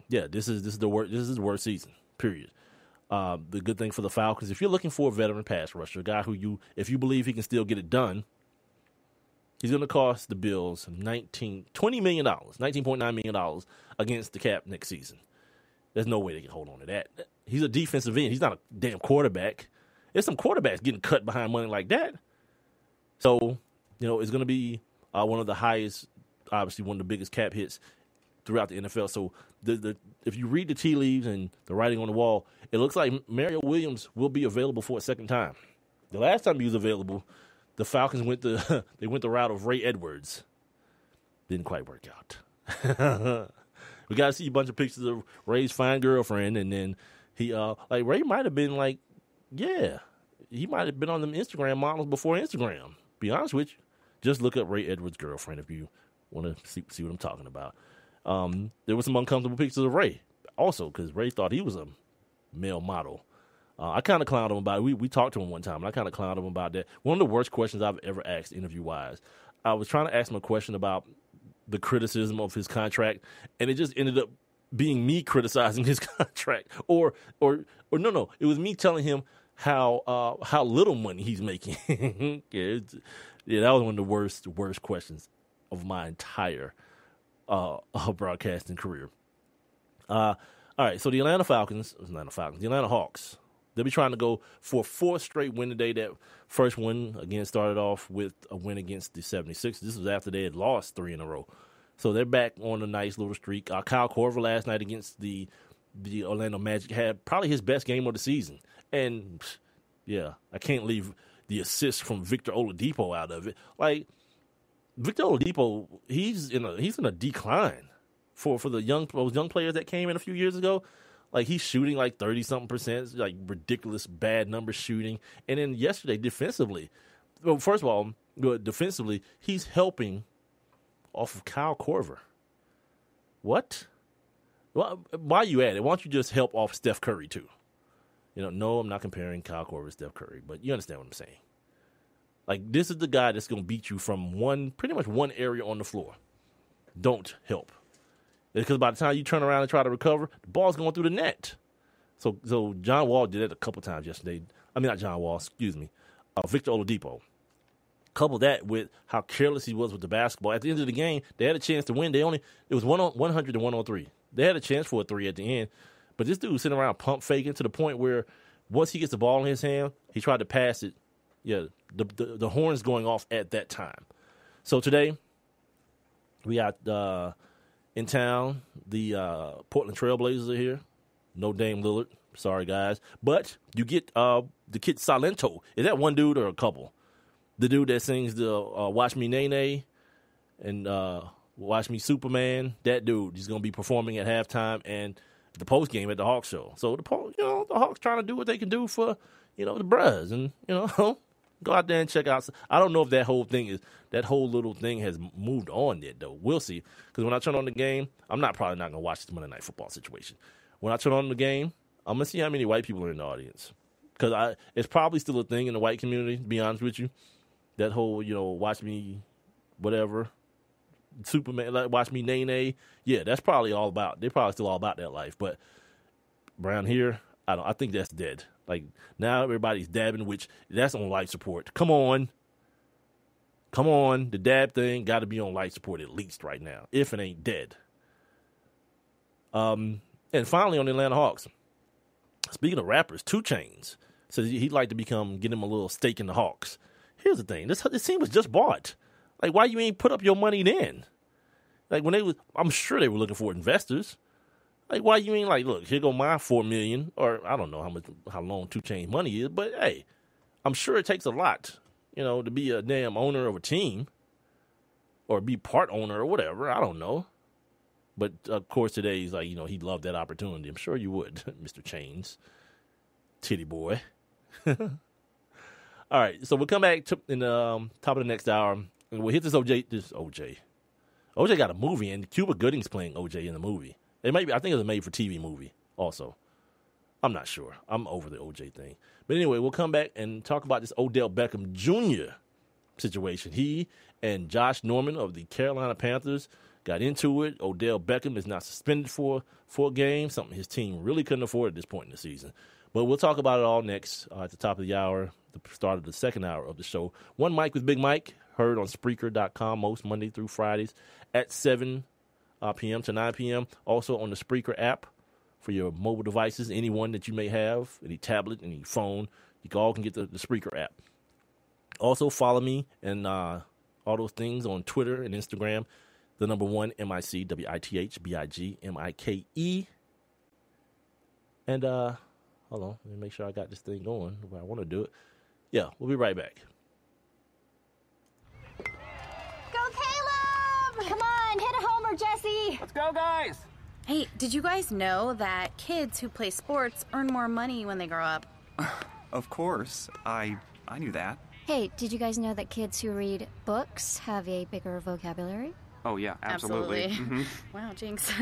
This is the worst season, period. The good thing for the Falcons, if you're looking for a veteran pass rusher, a guy if you believe he can still get it done, he's going to cost the Bills $19.9 million against the cap next season. There's no way they can hold on to that. He's a defensive end. He's not a damn quarterback. There's some quarterbacks getting cut behind money like that. So, it's going to be one of the highest, obviously one of the biggest cap hits throughout the NFL. So if you read the tea leaves and the writing on the wall, it looks like Mario Williams will be available for a second time. The last time he was available, the Falcons went the route of Ray Edwards. Didn't quite work out. We got to see a bunch of pictures of Ray's fine girlfriend, and then he Ray might have been he might have been on them Instagram models before Instagram. Be honest with you, just look up Ray Edwards' girlfriend if you want to see what I'm talking about. There were some uncomfortable pictures of Ray also because Ray thought he was a male model. I kind of clowned him about it. We talked to him one time, and I kind of clowned him about that. One of the worst questions I've ever asked interview-wise. I was trying to ask him a question about the criticism of his contract, and it just ended up being me criticizing his contract. Or no, it was me telling him how little money he's making. That was one of the worst questions of my entire broadcasting career. All right, so the Atlanta Hawks, they'll be trying to go for a 4th straight win today. That first win, again, started off with a win against the 76ers. This was after they had lost 3 in a row. So they're back on a nice little streak. Kyle Korver last night against the Orlando Magic had probably his best game of the season. And, I can't leave the assist from Victor Oladipo out of it. Like, Victor Oladipo, he's in a decline for those young players that came in a few years ago. Like, he's shooting like 30-something%, like ridiculous bad number shooting. And then yesterday, defensively, well, first of all, defensively, he's helping off of Kyle Korver. What? Well, why are you at it? Why don't you just help off Steph Curry too? No, I'm not comparing Kyle Korver to Steph Curry, but you understand what I'm saying. Like, this is the guy that's going to beat you from pretty much one area on the floor. Don't help. Because by the time you turn around and try to recover, the ball's going through the net. So John Wall did it a couple times yesterday. I mean, not John Wall, excuse me. Victor Oladipo. Couple that with how careless he was with the basketball. At the end of the game, they had a chance to win. It was 100 to 103. They had a chance for a 3 at the end. But this dude was sitting around pump faking to the point where once he gets the ball in his hand, he tried to pass it. Yeah, the horn's going off at that time. So today, we got in town, the Portland Trailblazers are here. No Dame Lillard. Sorry, guys. But you get the kid Salento. Is that one dude or a couple? The dude that sings the Watch Me Nene and Watch Me Superman, that dude, he's going to be performing at halftime and the post game at the Hawks show. So the Hawks trying to do what they can do for, the bruhs and, go out there and check out. I don't know if that whole little thing has moved on yet, though. We'll see. Because when I turn on the game, I'm probably not going to watch this Monday Night Football situation. When I turn on the game, I'm going to see how many white people are in the audience. Because it's probably still a thing in the white community, to be honest with you. That whole, watch me, whatever, Superman, like watch me Nene. Yeah, that's probably all about. They're probably still all about that life. But around here, I think that's dead. Like, now everybody's dabbing, which that's on life support. Come on. The dab thing got to be on life support at least right now, if it ain't dead. And finally on the Atlanta Hawks, speaking of rappers, 2 Chainz says he'd like to get him a little stake in the Hawks. Here's the thing. This team was just bought. Like, why you ain't put up your money then? Like, I'm sure they were looking for investors. Like, why you ain't like, look, here go my $4 million, or I don't know how long 2 Chainz money is, but hey, I'm sure it takes a lot, to be a damn owner of a team, or be part owner or whatever. I don't know. But of course today he's like, he'd love that opportunity. I'm sure you would, Mr. Chainz, titty boy. All right, so we'll come back in the top of the next hour, and we'll hit this OJ. OJ got a movie, and Cuba Gooding's playing OJ in the movie. It might be. I think it's a made-for-TV movie also. I'm not sure. I'm over the OJ thing. But anyway, we'll come back and talk about this Odell Beckam Jr. situation. He and Josh Norman of the Carolina Panthers got into it. Odell Beckam is not suspended for a game, something his team really couldn't afford at this point in the season. But we'll talk about it all next at the top of the hour, the start of the second hour of the show. One Mic with Big Mike, heard on Spreaker.com most Monday through Fridays at 7 p.m. to 9 p.m. Also on the Spreaker app for your mobile devices, any one that you may have, any tablet, any phone. You all can get the Spreaker app. Also follow me and all those things on Twitter and Instagram. The number 1, MIC, WITHBIGMIKE. And hold on, let me make sure I got this thing going the way I want to do it. Yeah, we'll be right back. Go Caleb! Come on, hit a homer, Jesse! Let's go, guys! Hey, did you guys know that kids who play sports earn more money when they grow up? Of course. I knew that. Hey, did you guys know that kids who read books have a bigger vocabulary? Oh, yeah, absolutely. Mm-hmm. Wow, jinx.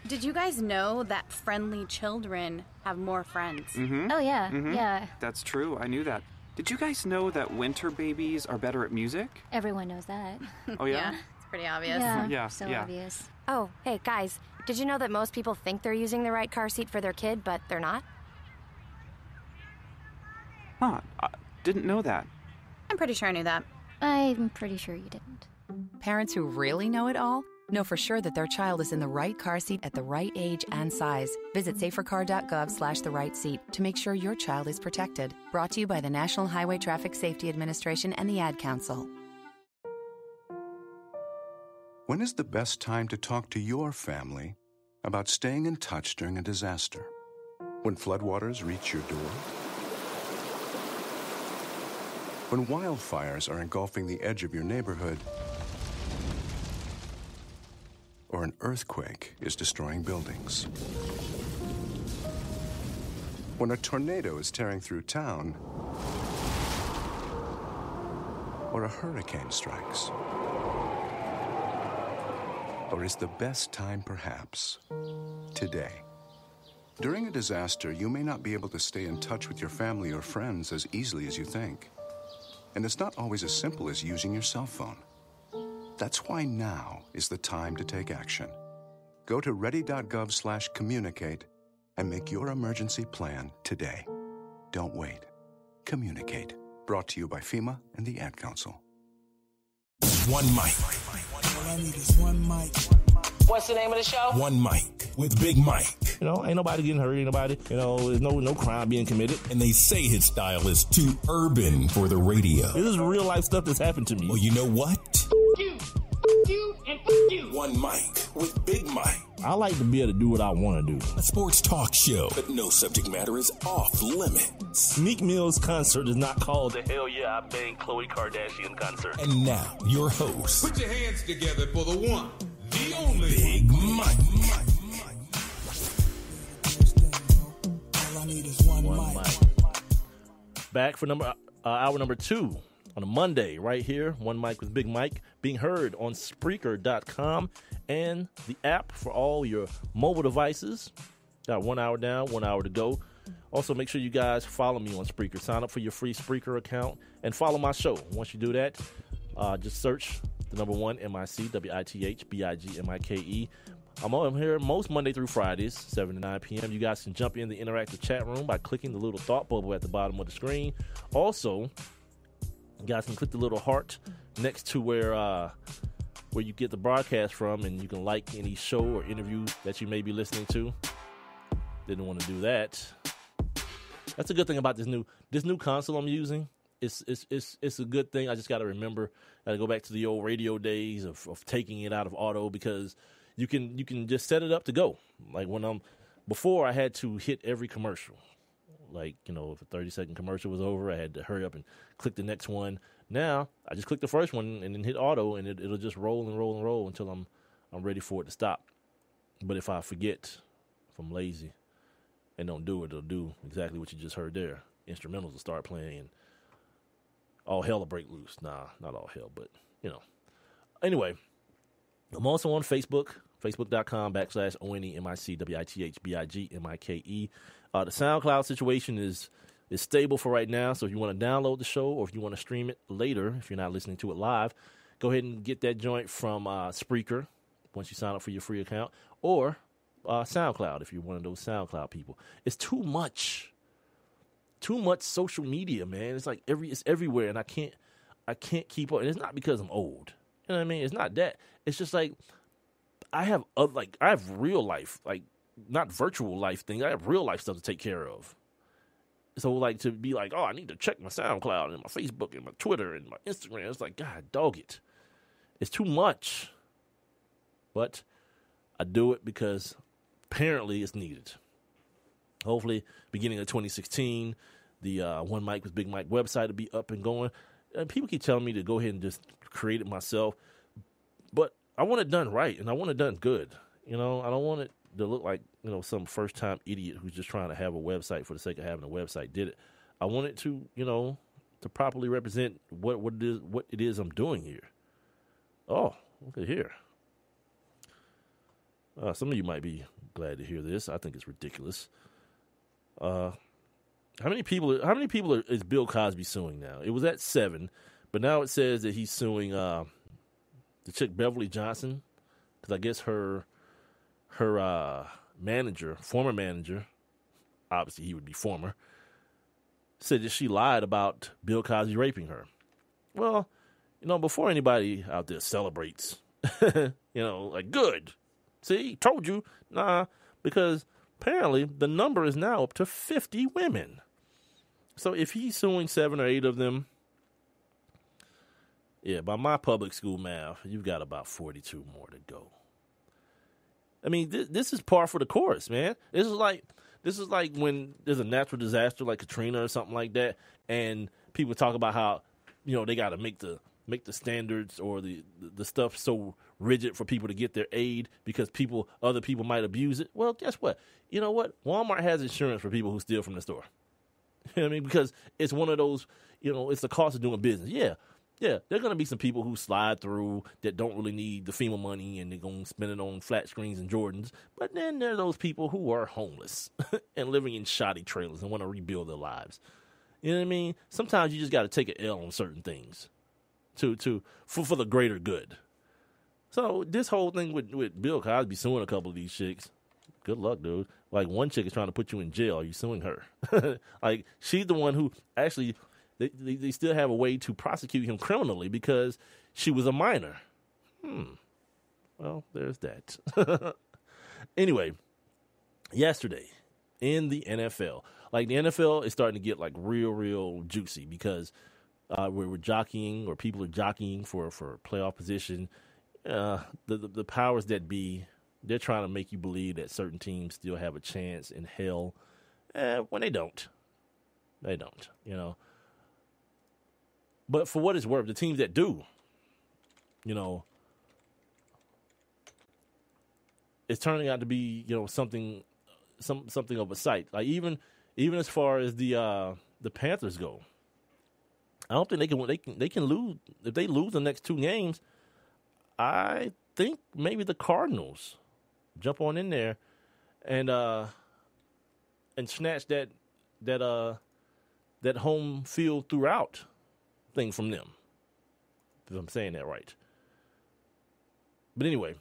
Did you guys know that friendly children have more friends? Mm-hmm. Oh, yeah, mm-hmm. yeah. That's true, I knew that. Did you guys know that winter babies are better at music? Everyone knows that. Oh, yeah? Yeah, it's pretty obvious. Yeah, so obvious. Oh, hey, guys, did you know that most people think they're using the right car seat for their kid, but they're not? Huh, I didn't know that. I'm pretty sure I knew that. I'm pretty sure you didn't. Parents who really know it all know for sure that their child is in the right car seat at the right age and size. Visit safercar.gov/the-right-seat to make sure your child is protected. Brought to you by the National Highway Traffic Safety Administration and the Ad Council. When is the best time to talk to your family about staying in touch during a disaster? When floodwaters reach your door? When wildfires are engulfing the edge of your neighborhood? Or an earthquake is destroying buildings? When a tornado is tearing through town? Or a hurricane strikes? Or is the best time perhaps today? During a disaster, you may not be able to stay in touch with your family or friends as easily as you think. And it's not always as simple as using your cell phone. That's why now is the time to take action. Go to ready.gov/communicate and make your emergency plan today. Don't wait. Communicate. Brought to you by FEMA and the Ad Council. One mic. All I need is one mic. What's the name of the show? One Mic with Big Mike. You know, ain't nobody getting hurt, ain't nobody, there's no crime being committed. And they say his style is too urban for the radio. This is real life stuff that's happened to me. Well, you know what? You, and you. One Mic with Big Mike. I like to be able to do what I want to do. A sports talk show, but no subject matter is off limits. Meek Mill's concert is not called the Hell Yeah, I Banged Khloe Kardashian concert. And now, your host. Put your hands together for the one, the only Big Mike. All I need is one mic. Back for hour number 2 on a Monday right here. One Mic with Big Mike being heard on Spreaker.com and the app for all your mobile devices. Got 1 hour down, 1 hour to go. Also, make sure you guys follow me on Spreaker. Sign up for your free Spreaker account and follow my show. Once you do that, just search the number 1, MIC, WITHBIGMIKE. I'm here most Monday through Fridays, 7 to 9 p.m. You guys can jump in the interactive chat room by clicking the little thought bubble at the bottom of the screen. Also, you guys can click the little heart next to where you get the broadcast from, and you can like any show or interview that you may be listening to. Didn't want to do that. That's a good thing about this new console I'm using. It's a good thing. I just got to remember, got to go back to the old radio days of taking it out of auto, because you can just set it up to go. Like before I had to hit every commercial. Like, if a 30-second commercial was over, I had to hurry up and click the next one. Now I just click the first one and then hit auto, and it'll just roll and roll and roll until I'm ready for it to stop. But if I forget, if I'm lazy and don't do it, it'll do exactly what you just heard there. Instrumentals will start playing, and all hell will break loose. Nah, not all hell, but, Anyway, I'm also on Facebook, facebook.com/ONEMICWITHBIGMIKE. The SoundCloud situation is stable for right now, so if you want to download the show or if you want to stream it later, if you're not listening to it live, go ahead and get that joint from Spreaker once you sign up for your free account, or SoundCloud if you're one of those SoundCloud people. It's too much social media, man. It's like it's everywhere, and I can't keep up. And it's not because I'm old. You know what I mean? It's not that. It's just like I have real life, like not virtual life things. I have real life stuff to take care of. So like to be like, oh, I need to check my SoundCloud and my Facebook and my Twitter and my Instagram. It's like, God, dog it. It's too much. But I do it because apparently it's needed. Hopefully, beginning of 2016, the One Mic with Big Mike website will be up and going. And people keep telling me to go ahead and just create it myself. But I want it done right, and I want it done good. I don't want it to look like, some first-time idiot who's just trying to have a website for the sake of having a website did it. I want it to, to properly represent what it is I'm doing here. Oh, look at here. Some of you might be glad to hear this. I think it's ridiculous. How many people is Bill Cosby suing now? It was at 7, but now it says that he's suing the chick Beverly Johnson, because I guess her manager, former manager, obviously he would be former, said that she lied about Bill Cosby raping her. Well, before anybody out there celebrates, like good. See, told you. Nah, because apparently the number is now up to 50 women. So if he's suing 7 or 8 of them, yeah, by my public school math, you've got about 42 more to go. I mean, this is par for the course, man. This is like when there's a natural disaster like Katrina or something like that, and people talk about how, they got to make the standards or the stuff so rigid for people to get their aid because other people might abuse it. Well, guess what? You know what? Walmart has insurance for people who steal from the store. You know what I mean? Because it's one of those, it's the cost of doing business. Yeah, there are going to be some people who slide through that don't really need the FEMA money and they're going to spend it on flat screens and Jordans. But then there are those people who are homeless and living in shoddy trailers and want to rebuild their lives. You know what I mean? Sometimes you just got to take an L on certain things for the greater good. So this whole thing with Bill Cosby suing a couple of these chicks, good luck, dude. Like one chick is trying to put you in jail. Are you suing her? Like she's the one who actually they still have a way to prosecute him criminally because she was a minor. Well, there's that. Anyway, yesterday in the NFL, like the NFL is starting to get like real juicy because we're jockeying, or people are jockeying for playoff position. The powers that be, they're trying to make you believe that certain teams still have a chance in hell, when they don't. They don't, But for what it's worth, the teams that do, it's turning out to be, something of a sight. Like even as far as the Panthers go, I don't think they can lose. If they lose the next 2 games, I think maybe the Cardinals jump on in there and snatch that home field throughout thing from them. If I'm saying that right. But anyway.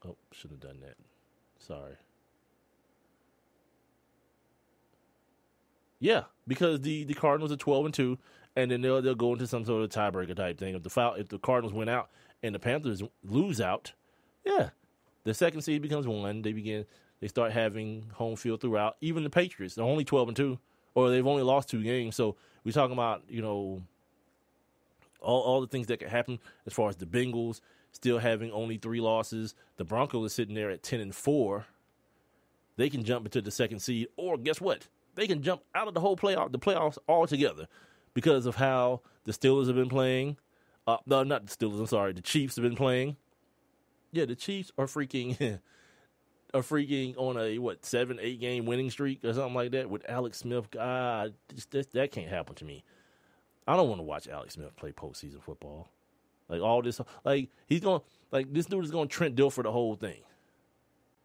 Oh, should have done that. Sorry. Yeah, because the Cardinals are 12-2, and then they'll go into some sort of tiebreaker type thing. If the Cardinals win out and the Panthers lose out, yeah, the second seed becomes 1. They start having home field throughout. Even the Patriots, they're only 12-2, or they've only lost 2 games. So we're talking about all the things that could happen as far as the Bengals still having only 3 losses. The Broncos are sitting there at 10-4. They can jump into the second seed, or guess what? They can jump out of the playoffs altogether because of how the Steelers have been playing. No, not the Steelers. I'm sorry. The Chiefs have been playing. Yeah, the Chiefs are freaking on a 7-8 game winning streak or something like that with Alex Smith. God, that can't happen to me. I don't want to watch Alex Smith play postseason football. Like all this, like he's going, like this dude is going to Trent Dilfer the whole thing.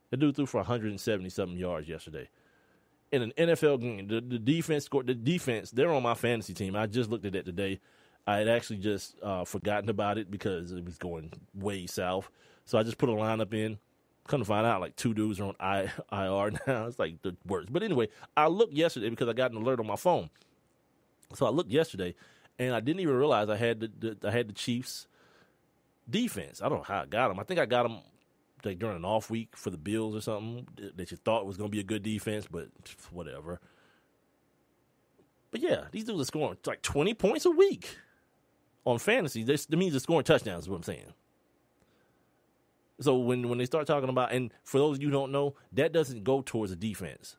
The dude threw for 170 something yards yesterday in an NFL game. The defense scored. The defense, they're on my fantasy team. I just looked at that today. I had actually just forgotten about it because it was going way south. So I just put a lineup in. Come to find out, like 2 dudes are on IR now. It's like the worst. But anyway, I looked yesterday because I got an alert on my phone. So I looked yesterday, and I didn't even realize I had the Chiefs defense. I don't know how I got them. I think I got them like during an off week for the Bills or something that you thought was going to be a good defense, but whatever. But yeah, these dudes are scoring like 20 points a week on fantasy. That means they're scoring touchdowns is what I'm saying. So when they start talking about, and for those of you who don't know, that doesn't go towards the defense.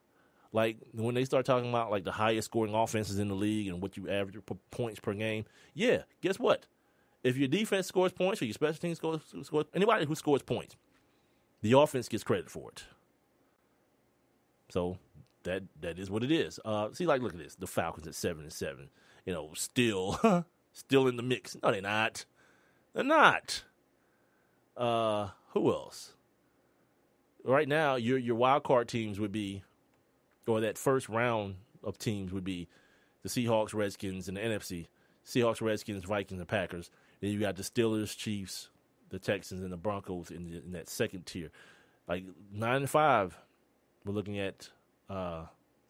Like when they start talking about like the highest scoring offenses in the league and what you average points per game, yeah, guess what? If your defense scores points or your special teams scores anybody who scores points, the offense gets credit for it. So that is what it is. See, like look at this: the Falcons at 7-7. You know, still in the mix. No, they're not. They're not. Who else? Right now, your wild card teams would be, or that first round of teams would be the Seahawks, Redskins, and the NFC. Seahawks, Redskins, Vikings, and Packers. Then you got the Steelers, Chiefs, the Texans, and the Broncos in that second tier. Like 9-5, we're looking at. God,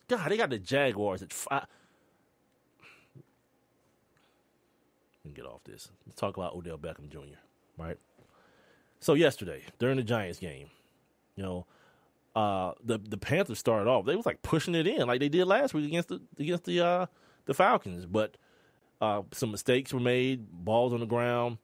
they got the Jaguars at 5. Let me get off this. Let's talk about Odell Beckam Jr. Right. So yesterday, during the Giants game, you know, the Panthers started off. They was like pushing it in like they did last week against the Falcons, but some mistakes were made, balls on the ground,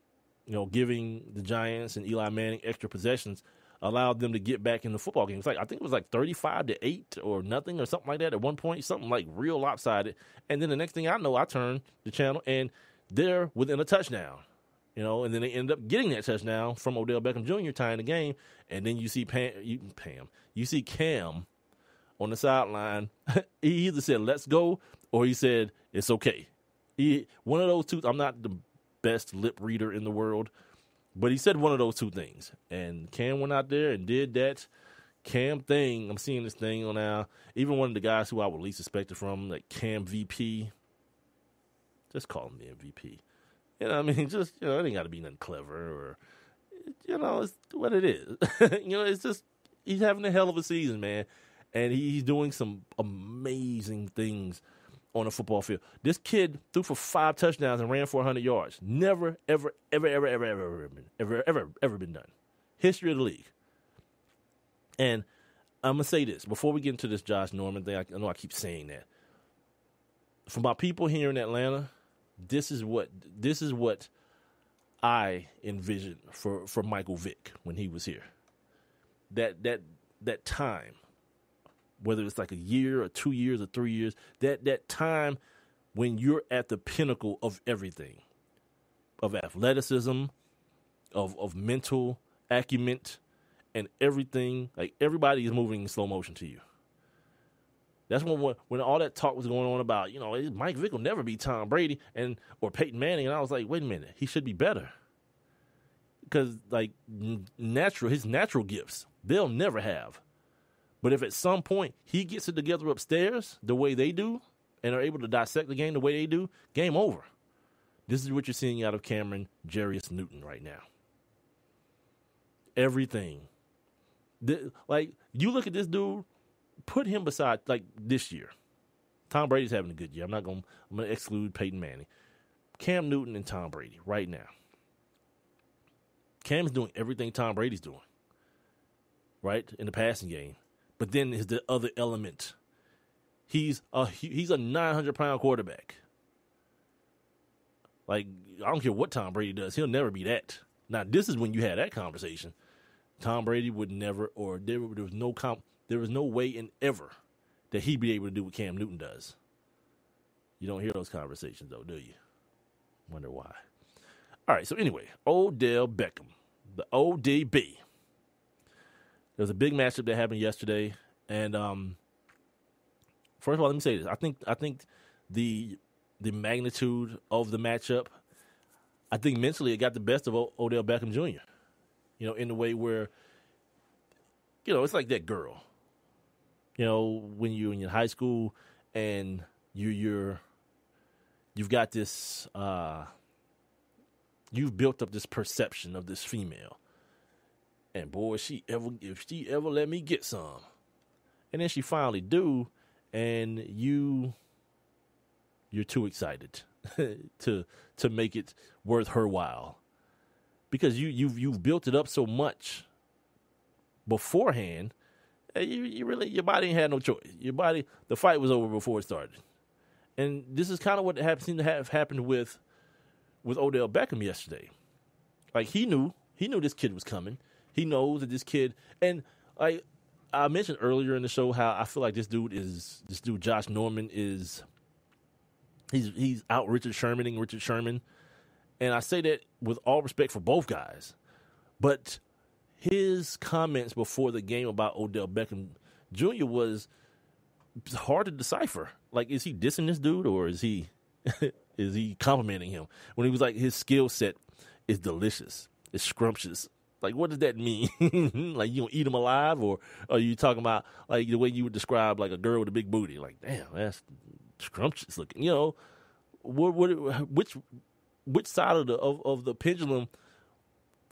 you know, giving the Giants and Eli Manning extra possessions allowed them to get back in the football game. It's like I think it was like 35-8 or nothing or something like that at one point, something like real lopsided. And then the next thing I know, I turned the channel and they're within a touchdown. You know, and then they ended up getting that touchdown from Odell Beckham Jr. tying the game. And then you see you see Cam on the sideline. He either said, let's go, or he said, it's okay. One of those two, I'm not the best lip reader in the world, but he said one of those two things. And Cam went out there and did that Cam thing. I'm seeing this thing on now. Even one of the guys who I would least expect it from, like Cam VP. Just call him the MVP. You know what I mean? Just, you know, it ain't got to be nothing clever or, you know, it's what it is. You know, it's just, he's having a hell of a season, man. And he's doing some amazing things on the football field. This kid threw for 5 touchdowns and ran for 100 yards. Never, ever been done. History of the league. And I'm going to say this. Before we get into this Josh Norman thing, I know I keep saying that. For my people here in Atlanta, this is what I envisioned for Michael Vick when he was here. That time, whether it's like a year or 2 years or 3 years, that time when you're at the pinnacle of everything, of athleticism, of mental acumen, and everything. Like everybody is moving in slow motion to you. That's when all that talk was going on about, you know, Mike Vick will never be Tom Brady or Peyton Manning. And I was like, wait a minute, he should be better. Because, like, his natural gifts, they'll never have. But if at some point he gets it together upstairs the way they do and are able to dissect the game the way they do, game over. This is what you're seeing out of Cameron Jarius Newton right now. Everything. Like, you look at this dude, put him beside, like, this year. Tom Brady's having a good year. I'm going to exclude Peyton Manning. Cam Newton and Tom Brady right now. Cam's doing everything Tom Brady's doing, right, in the passing game. But then there's the other element. He's a 900-pound quarterback. Like, I don't care what Tom Brady does. He'll never be that. Now, this is when you had that conversation. Tom Brady would never, or there was no way in ever that he'd be able to do what Cam Newton does. You don't hear those conversations, though, do you? Wonder why. All right, so anyway, Odell Beckam, the ODB. There was a big matchup that happened yesterday, and first of all, let me say this: I think the the magnitude of the matchup, I think mentally it got the best of Odell Beckam Jr. In the way where, it's like that girl. When you're in your high school and you've got this, you've built up this perception of this female, and boy, if she ever let me get some, and then she finally do, and you're too excited to make it worth her while, because you've built it up so much beforehand. You really, your body ain't had no choice. The fight was over before it started, and this is kind of what seemed to have happened with Odell Beckam yesterday. Like he knew this kid was coming. He knows that this kid, and like I mentioned earlier in the show, how I feel like this dude Josh Norman he's out Richard Sherman, and I say that with all respect for both guys, but his comments before the game about Odell Beckam Jr. was hard to decipher. Like, is he dissing this dude, or is he complimenting him? When he was like, his skill set is delicious, it's scrumptious. Like, what does that mean? Like, you gonna eat him alive, or are you talking about like the way you would describe like a girl with a big booty? Like, damn, that's scrumptious looking. Which side of the pendulum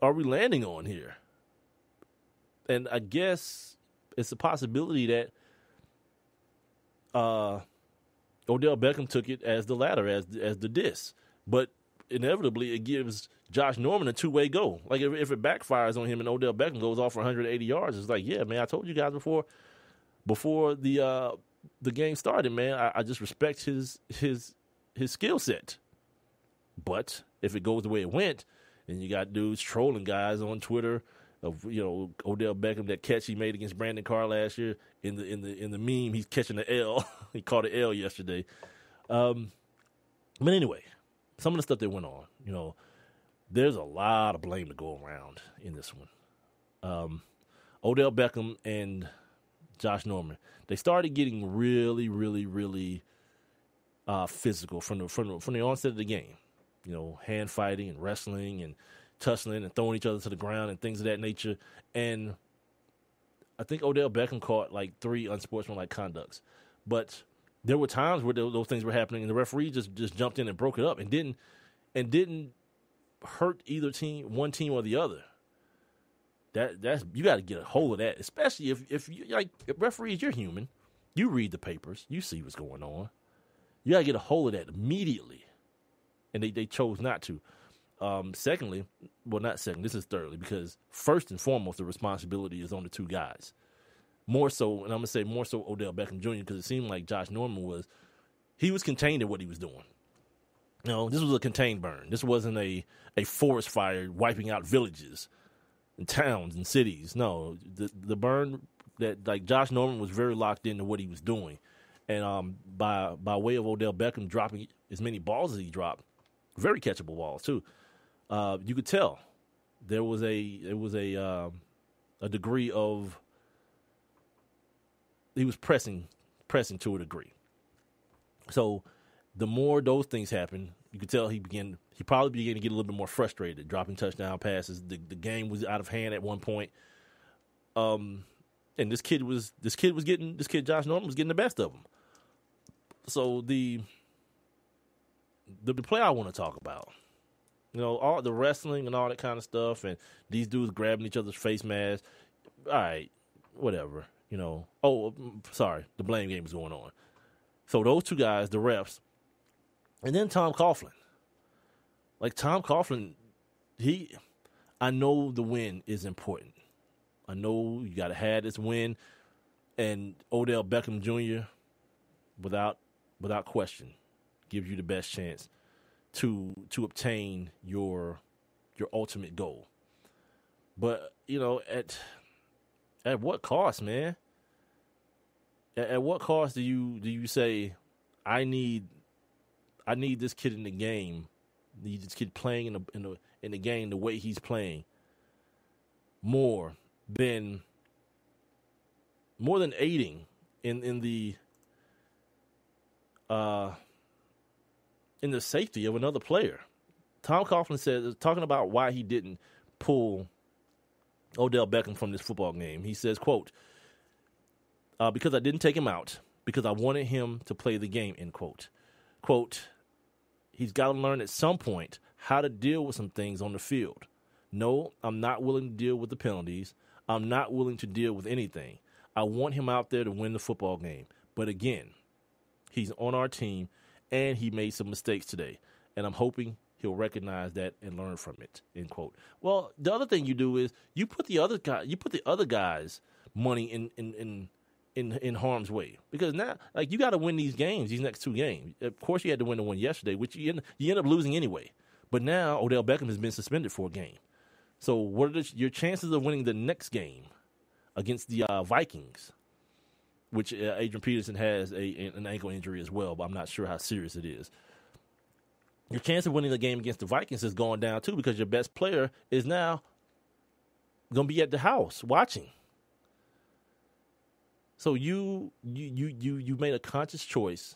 are we landing on here? And I guess it's a possibility that Odell Beckam took it as the latter, as the diss. But inevitably, it gives Josh Norman a two-way go. Like, if it backfires on him and Odell Beckam goes off for 180 yards, it's like, yeah, man, I told you guys before the game started, man, I just respect his skill set. But if it goes the way it went, and you got dudes trolling guys on Twitter of Odell Beckam, that catch he made against Brandon Carr last year in the meme, he's catching the L. He caught an L yesterday. But anyway, some of the stuff that went on, there's a lot of blame to go around in this one. Odell Beckam and Josh Norman, they started getting really, really, really physical from the onset of the game. Hand fighting and wrestling and tussling and throwing each other to the ground and things of that nature. And I think Odell Beckam caught like 3 unsportsmanlike conducts. But there were times where those things were happening, and the referee just jumped in and broke it up and didn't hurt either team, one team or the other. That's you got to get a hold of that, especially if you like referees. You're human. You read the papers. You see what's going on. You got to get a hold of that immediately, and they chose not to. Secondly, well, not second, this is thirdly, because first and foremost, the responsibility is on the two guys. More so, and I'm going to say more so Odell Beckam Jr., because it seemed like Josh Norman was contained in what he was doing. This was a contained burn. This wasn't a forest fire wiping out villages and towns and cities. No, the burn that, like, Josh Norman was very locked into what he was doing. And by way of Odell Beckam dropping as many balls as he dropped, very catchable balls too, you could tell there was a degree of, he was pressing to a degree. So the more those things happened, you could tell he probably began to get a little bit more frustrated, dropping touchdown passes. The game was out of hand at one point. And this kid Josh Norman was getting the best of him. So the play I want to talk about, all the wrestling and all that kind of stuff, and these dudes grabbing each other's face masks. All right, whatever. Oh, sorry, the blame game is going on. So those two guys, the refs, and then Tom Coughlin. Like, Tom Coughlin, I know the win is important. I know you got to have this win, and Odell Beckam Jr., without question, gives you the best chance to obtain your ultimate goal. But at what cost, man? At what cost do you say, I need this kid in the game, need this kid playing in the game the way he's playing, more than aiding in the in the safety of another player. Tom Coughlin says, talking about why he didn't pull Odell Beckham from this football game. He says, quote, because I didn't take him out because I wanted him to play the game, end quote. Quote, he's got to learn at some point how to deal with some things on the field. No, I'm not willing to deal with the penalties. I'm not willing to deal with anything. I want him out there to win the football game. But again, he's on our team, and he made some mistakes today. And I'm hoping he'll recognize that and learn from it, end quote. Well, the other thing you do is you put the other guys' money in harm's way, because now, like, you got to win these games, these next two games. Of course, you had to win the one yesterday, which you end up losing anyway. But now Odell Beckham has been suspended for a game. So what are your chances of winning the next game against the Vikings, which Adrian Peterson has an ankle injury as well, but I'm not sure how serious it is. Your chance of winning the game against the Vikings is going down too, because your best player is now going to be at the house watching. So you made a conscious choice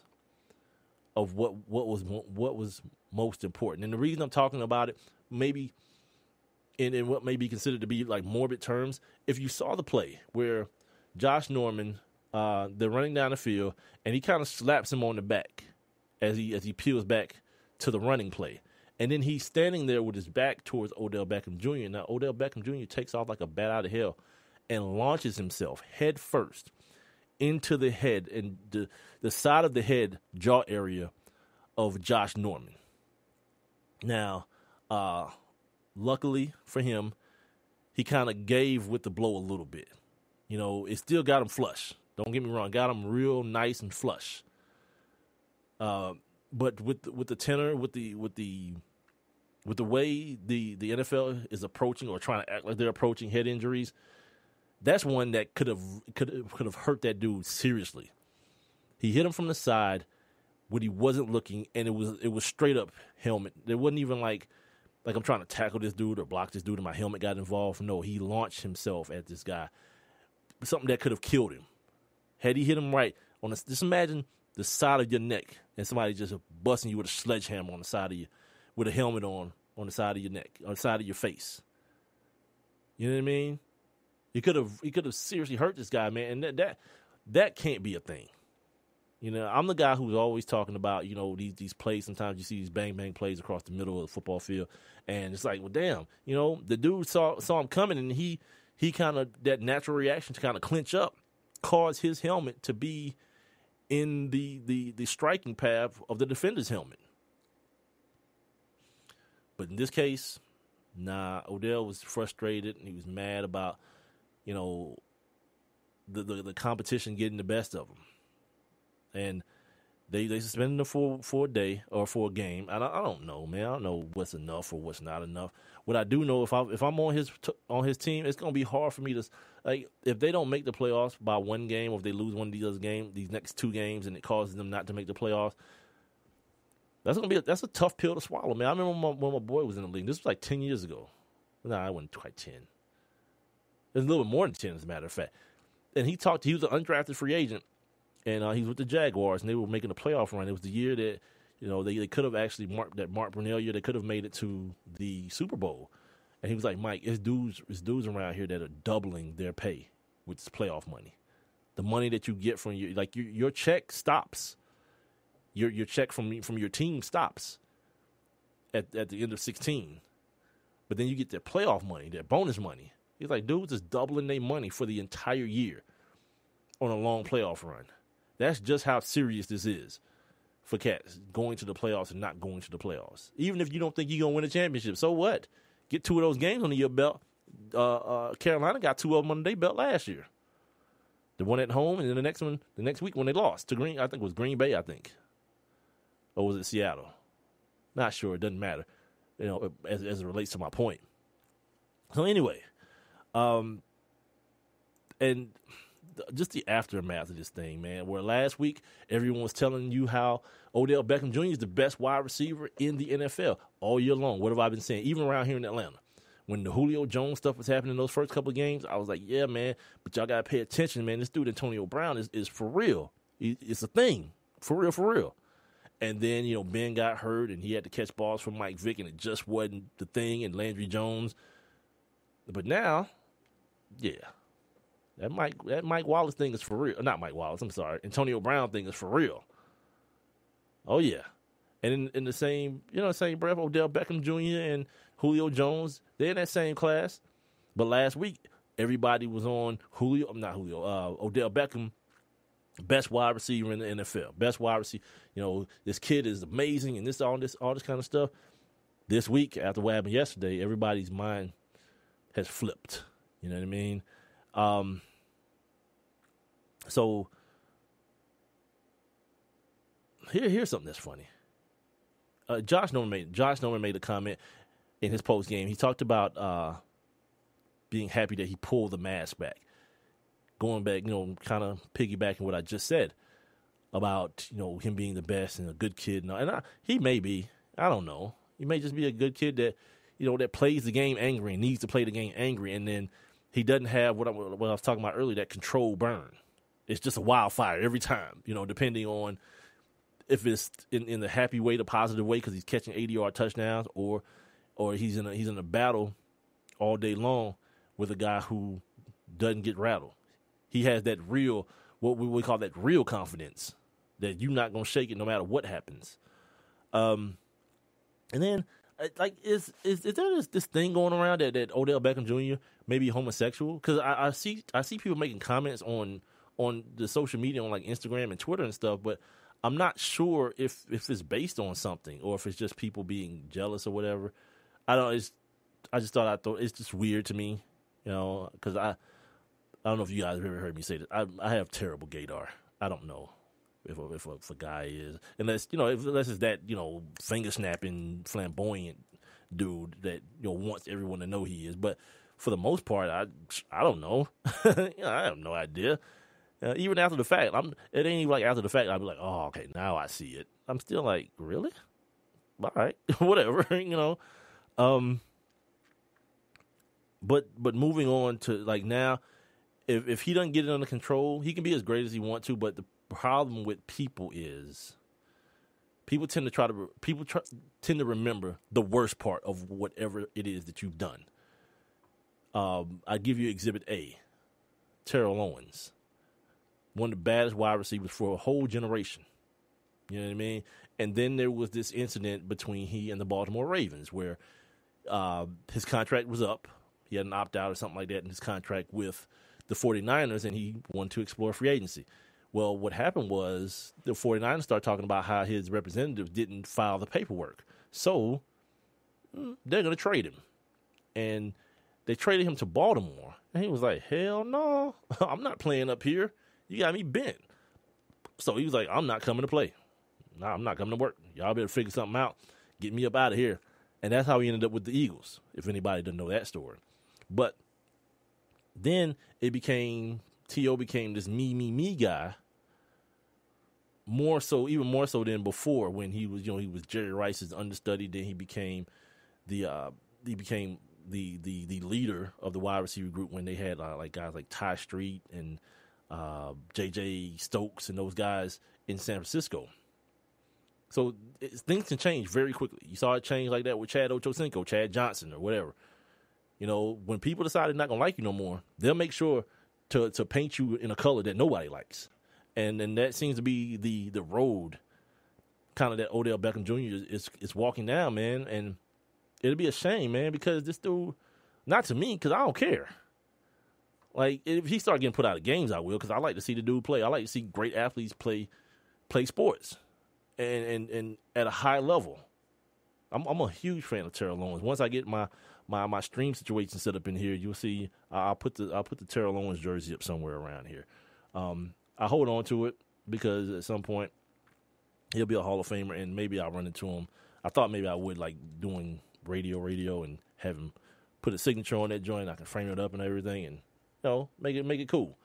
of what was most important. And the reason I'm talking about it, maybe in what may be considered to be like morbid terms, if you saw the play where Josh Norman, they're running down the field, and he kind of slaps him on the back as he peels back to the running play. And then he's standing there with his back towards Odell Beckam Jr. Now, Odell Beckham Jr. takes off like a bat out of hell and launches himself head first into the head and the side of the head jaw area of Josh Norman. Now, luckily for him, he kind of gave with the blow a little bit. You know, it still got him flush. Don't get me wrong, got him real nice and flush. But with the tenor, with the way the NFL is approaching or trying to act like they're approaching head injuries, that's one that could have hurt that dude seriously. He hit him from the side when he wasn't looking, and it was straight up helmet. It wasn't even like I'm trying to tackle this dude or block this dude and my helmet got involved. No, he launched himself at this guy. Something that could have killed him. Had he hit him right on the, just imagine the side of your neck and somebody just busting you with a sledgehammer on the side of you with a helmet on the side of your neck, on the side of your face. You know what I mean? He could have seriously hurt this guy, man, and that can't be a thing. You know, I'm the guy who's always talking about, you know, these plays. Sometimes you see these bang bang plays across the middle of the football field, and it's like, well, damn, you know, the dude saw him coming, and he kind of, that natural reaction to kind of clinch up caused his helmet to be in the striking path of the defender's helmet. But in this case, nah, Odell was frustrated and he was mad about, you know, the competition getting the best of him. And they suspended him for a day or for a game. I don't know, man. I don't know what's enough or what's not enough. What I do know, if I'm on his team, it's gonna be hard for me to, like, if they don't make the playoffs by one game, or if they lose one of these other games, these next two games, and it causes them not to make the playoffs. That's a tough pill to swallow, man. I remember when my boy was in the league. This was like 10 years ago. Nah, I wasn't quite 10. It was a little bit more than 10, as a matter of fact. And he was an undrafted free agent. And he was with the Jaguars, and they were making a playoff run. It was the year that, you know, they could have actually Mark Brunell year. They could have made it to the Super Bowl. And he was like, Mike, it's dudes around here that are doubling their pay with this playoff money. The money that you get from your check stops. Your check from your team stops at the end of 16. But then you get their playoff money, their bonus money. He's like, dudes is doubling their money for the entire year on a long playoff run. That's just how serious this is for cats going to the playoffs and not going to the playoffs. Even if you don't think you're going to win a championship, so what? Get two of those games under your belt. Carolina got two of them under their belt last year. The one at home, and then the next week when they lost to I think it was Green Bay, or was it Seattle? Not sure. It doesn't matter, you know, as it relates to my point. So anyway, and just the aftermath of this thing, man, where last week everyone was telling you how Odell Beckham Jr. is the best wide receiver in the NFL all year long. What have I been saying? Even around here in Atlanta. When the Julio Jones stuff was happening in those first couple of games, I was like, yeah, man, but y'all got to pay attention, man. This dude, Antonio Brown, is for real. It's a thing. For real, for real. And then, Ben got hurt and he had to catch balls from Mike Vick and it just wasn't the thing, and Landry Jones. But now, yeah, that Mike Wallace thing is for real. Not Mike Wallace, I'm sorry. Antonio Brown thing is for real. Oh, yeah. And in the same breath, Odell Beckam Jr. and Julio Jones, they're in that same class. But last week, everybody was on Odell Beckham, best wide receiver in the NFL, best wide receiver. This kid is amazing, and all this kind of stuff. This week, after what happened yesterday, everybody's mind has flipped. You know what I mean? So here's something that's funny. Josh Norman made a comment in his post game. He talked about being happy that he pulled the mask back. Going back, kind of piggybacking what I just said about, him being the best and a good kid. He may be. I don't know. He may just be a good kid that, that plays the game angry and needs to play the game angry. And then he doesn't have what I was talking about earlier, that controlled burn. It's just a wildfire every time, depending on if it's in the happy way, the positive way, because he's catching 80-yard touchdowns, or he's in a battle all day long with a guy who doesn't get rattled. He has that real, what we call that real confidence, that you're not going to shake it no matter what happens. And then, is there this thing going around that Odell Beckham Jr. may be homosexual? Because I see people making comments on the social media, on like Instagram and Twitter and stuff, but I'm not sure if it's based on something or if it's just people being jealous or whatever. I just thought it's just weird to me, because I don't know if you guys have ever heard me say this. I have terrible gaydar. I don't know if a guy is, unless it's that, finger snapping, flamboyant dude that, wants everyone to know he is. But for the most part, I don't know. I have no idea. Even after the fact, it ain't even like after the fact, I'll be like, oh, okay, now I see it. I'm still like, really? All right, whatever, But moving on to like now, if he doesn't get it under control, he can be as great as he wants to. But the problem with people is people tend to remember the worst part of whatever it is that you've done. I give you Exhibit A, Terrell Owens, one of the baddest wide receivers for a whole generation. You know what I mean? And then there was this incident between he and the Baltimore Ravens where his contract was up. He had an opt-out or something like that in his contract with the 49ers, and he wanted to explore free agency. Well, what happened was the 49ers started talking about how his representatives didn't file the paperwork. So they're going to trade him. And they traded him to Baltimore. And he was like, hell no, I'm not playing up here. You got me bent. So he was like, I'm not coming to play. No, I'm not coming to work. Y'all better figure something out. Get me up out of here. And that's how he ended up with the Eagles, if anybody doesn't know that story. But then T.O. became this me guy, even more so than before when he was Jerry Rice's understudy. Then he became the leader of the wide receiver group when they had like guys like Ty Street and J.J. Stokes and those guys in San Francisco. So things can change very quickly. You saw it change like that with Chad Ochocinco, Chad Johnson, or whatever. When people decide they're not going to like you no more, they'll make sure to paint you in a color that nobody likes. And that seems to be the road kind of that Odell Beckham Jr. is walking down, man. And it'll be a shame, man, because this dude, not to me, because I don't care. Like, if he starts getting put out of games, I will, because I like to see the dude play. I like to see great athletes play sports and at a high level. I'm a huge fan of Terrell Owens. Once I get my stream situation set up in here, you'll see I'll put the Terrell Owens jersey up somewhere around here. I hold on to it because at some point he'll be a Hall of Famer, and maybe I'll run into him. I thought maybe I would, like doing radio and have him put a signature on that joint. I can frame it up and everything, and make it cool.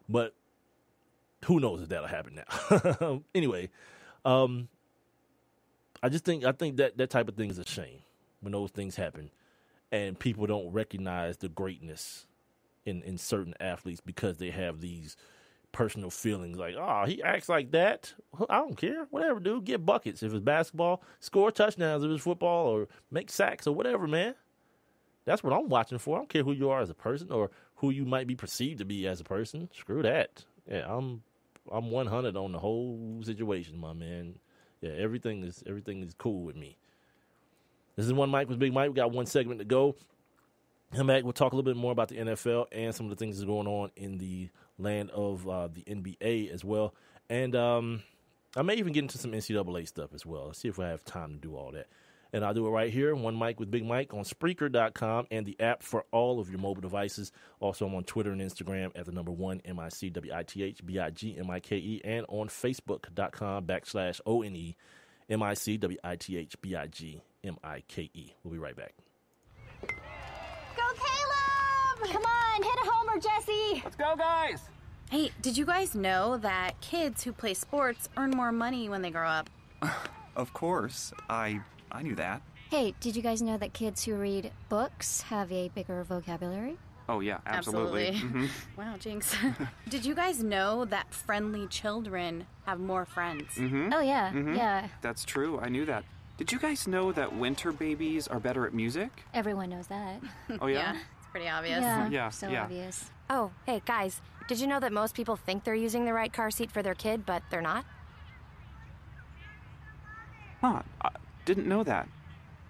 But who knows if that'll happen now? Anyway, I think that type of thing is a shame when those things happen and people don't recognize the greatness in certain athletes because they have these personal feelings. Like, oh, he acts like that. I don't care. Whatever, dude. Get buckets. If it's basketball, score touchdowns. If it's football, or make sacks or whatever, man. That's what I'm watching for. I don't care who you are as a person or who you might be perceived to be as a person. Screw that. Yeah, I'm 100 on the whole situation, my man. Yeah, everything is cool with me. This is One Mic with Big Mike. We got one segment to go. Come back, we'll talk a little bit more about the NFL and some of the things that's going on in the land of the NBA as well. And I may even get into some NCAA stuff as well. Let's see if I have time to do all that. And I'll do it right here, One Mic with Big Mike on Spreaker.com and the app for all of your mobile devices. Also, I'm on Twitter and Instagram at the number 1 MICWITHBIGMIKE and on Facebook.com/ONE MICWITHBIGMIKE. We'll be right back. Go Caleb! Come on, hit a homer, Jesse! Let's go, guys! Hey, did you guys know that kids who play sports earn more money when they grow up? Of course. I knew that. Hey, did you guys know that kids who read books have a bigger vocabulary? Oh, yeah, absolutely. Mm-hmm. Wow, jinx. Did you guys know that friendly children have more friends? Mm-hmm. Oh, yeah, mm-hmm. yeah. That's true. I knew that. Did you guys know that winter babies are better at music? Everyone knows that. Oh, yeah? Yeah, it's pretty obvious. Yeah, so yeah. obvious. Oh, hey, guys, did you know that most people think they're using the right car seat for their kid, but they're not? Huh, I didn't know that.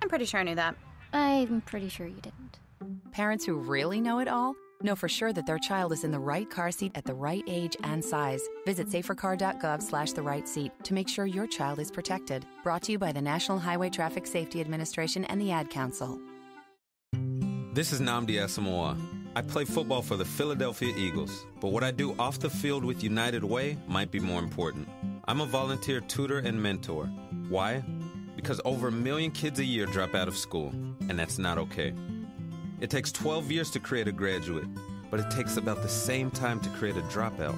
I'm pretty sure I knew that. I'm pretty sure you didn't. Parents who really know it all know for sure that their child is in the right car seat at the right age and size. Visit safercar.gov/the right seat to make sure your child is protected. Brought to you by the National Highway Traffic Safety Administration and the Ad Council. This is Nnamdi Asamoah. I play football for the Philadelphia Eagles, but what I do off the field with United Way might be more important. I'm a volunteer tutor and mentor. Why? Because over 1 million kids a year drop out of school, and that's not okay. It takes 12 years to create a graduate, but it takes about the same time to create a dropout.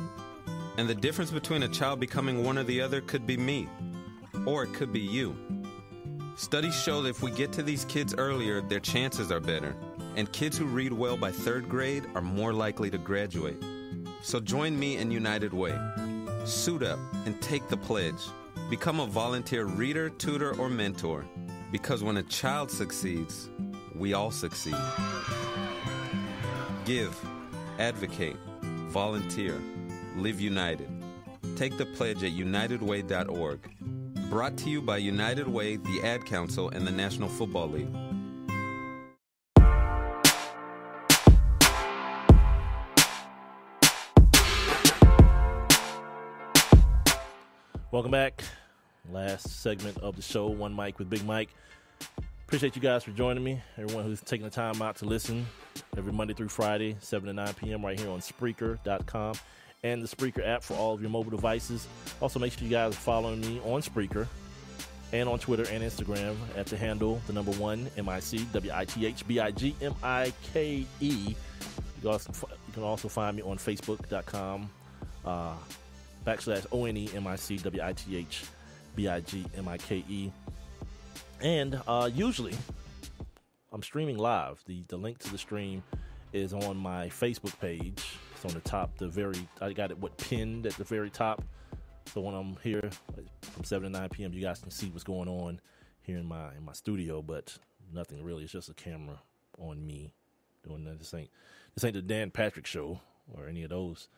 And the difference between a child becoming one or the other could be me, or it could be you. Studies show that if we get to these kids earlier, their chances are better, and kids who read well by 3rd grade are more likely to graduate. So join me in United Way. Suit up and take the pledge. Become a volunteer reader, tutor, or mentor, because when a child succeeds, we all succeed. Give, advocate, volunteer, live united. Take the pledge at unitedway.org. Brought to you by United Way, the Ad Council, and the National Football League. Welcome back. Last segment of the show, One Mic with Big Mike. Appreciate you guys for joining me. Everyone who's taking the time out to listen every Monday through Friday, 7 to 9 p.m. right here on Spreaker.com and the Spreaker app for all of your mobile devices. Also, make sure you guys are following me on Spreaker and on Twitter and Instagram at the handle, the number 1, MICWITHBIGMIKE. You can also find me on Facebook.com /ONE MICWITHBIGMIKE. And usually I'm streaming live. The link to the stream is on my Facebook page. It's on the top, I got it pinned at the very top. So when I'm here from 7 to 9 p.m., you guys can see what's going on here in my studio, but nothing really. It's just a camera on me doing that. This ain't the Dan Patrick Show or any of those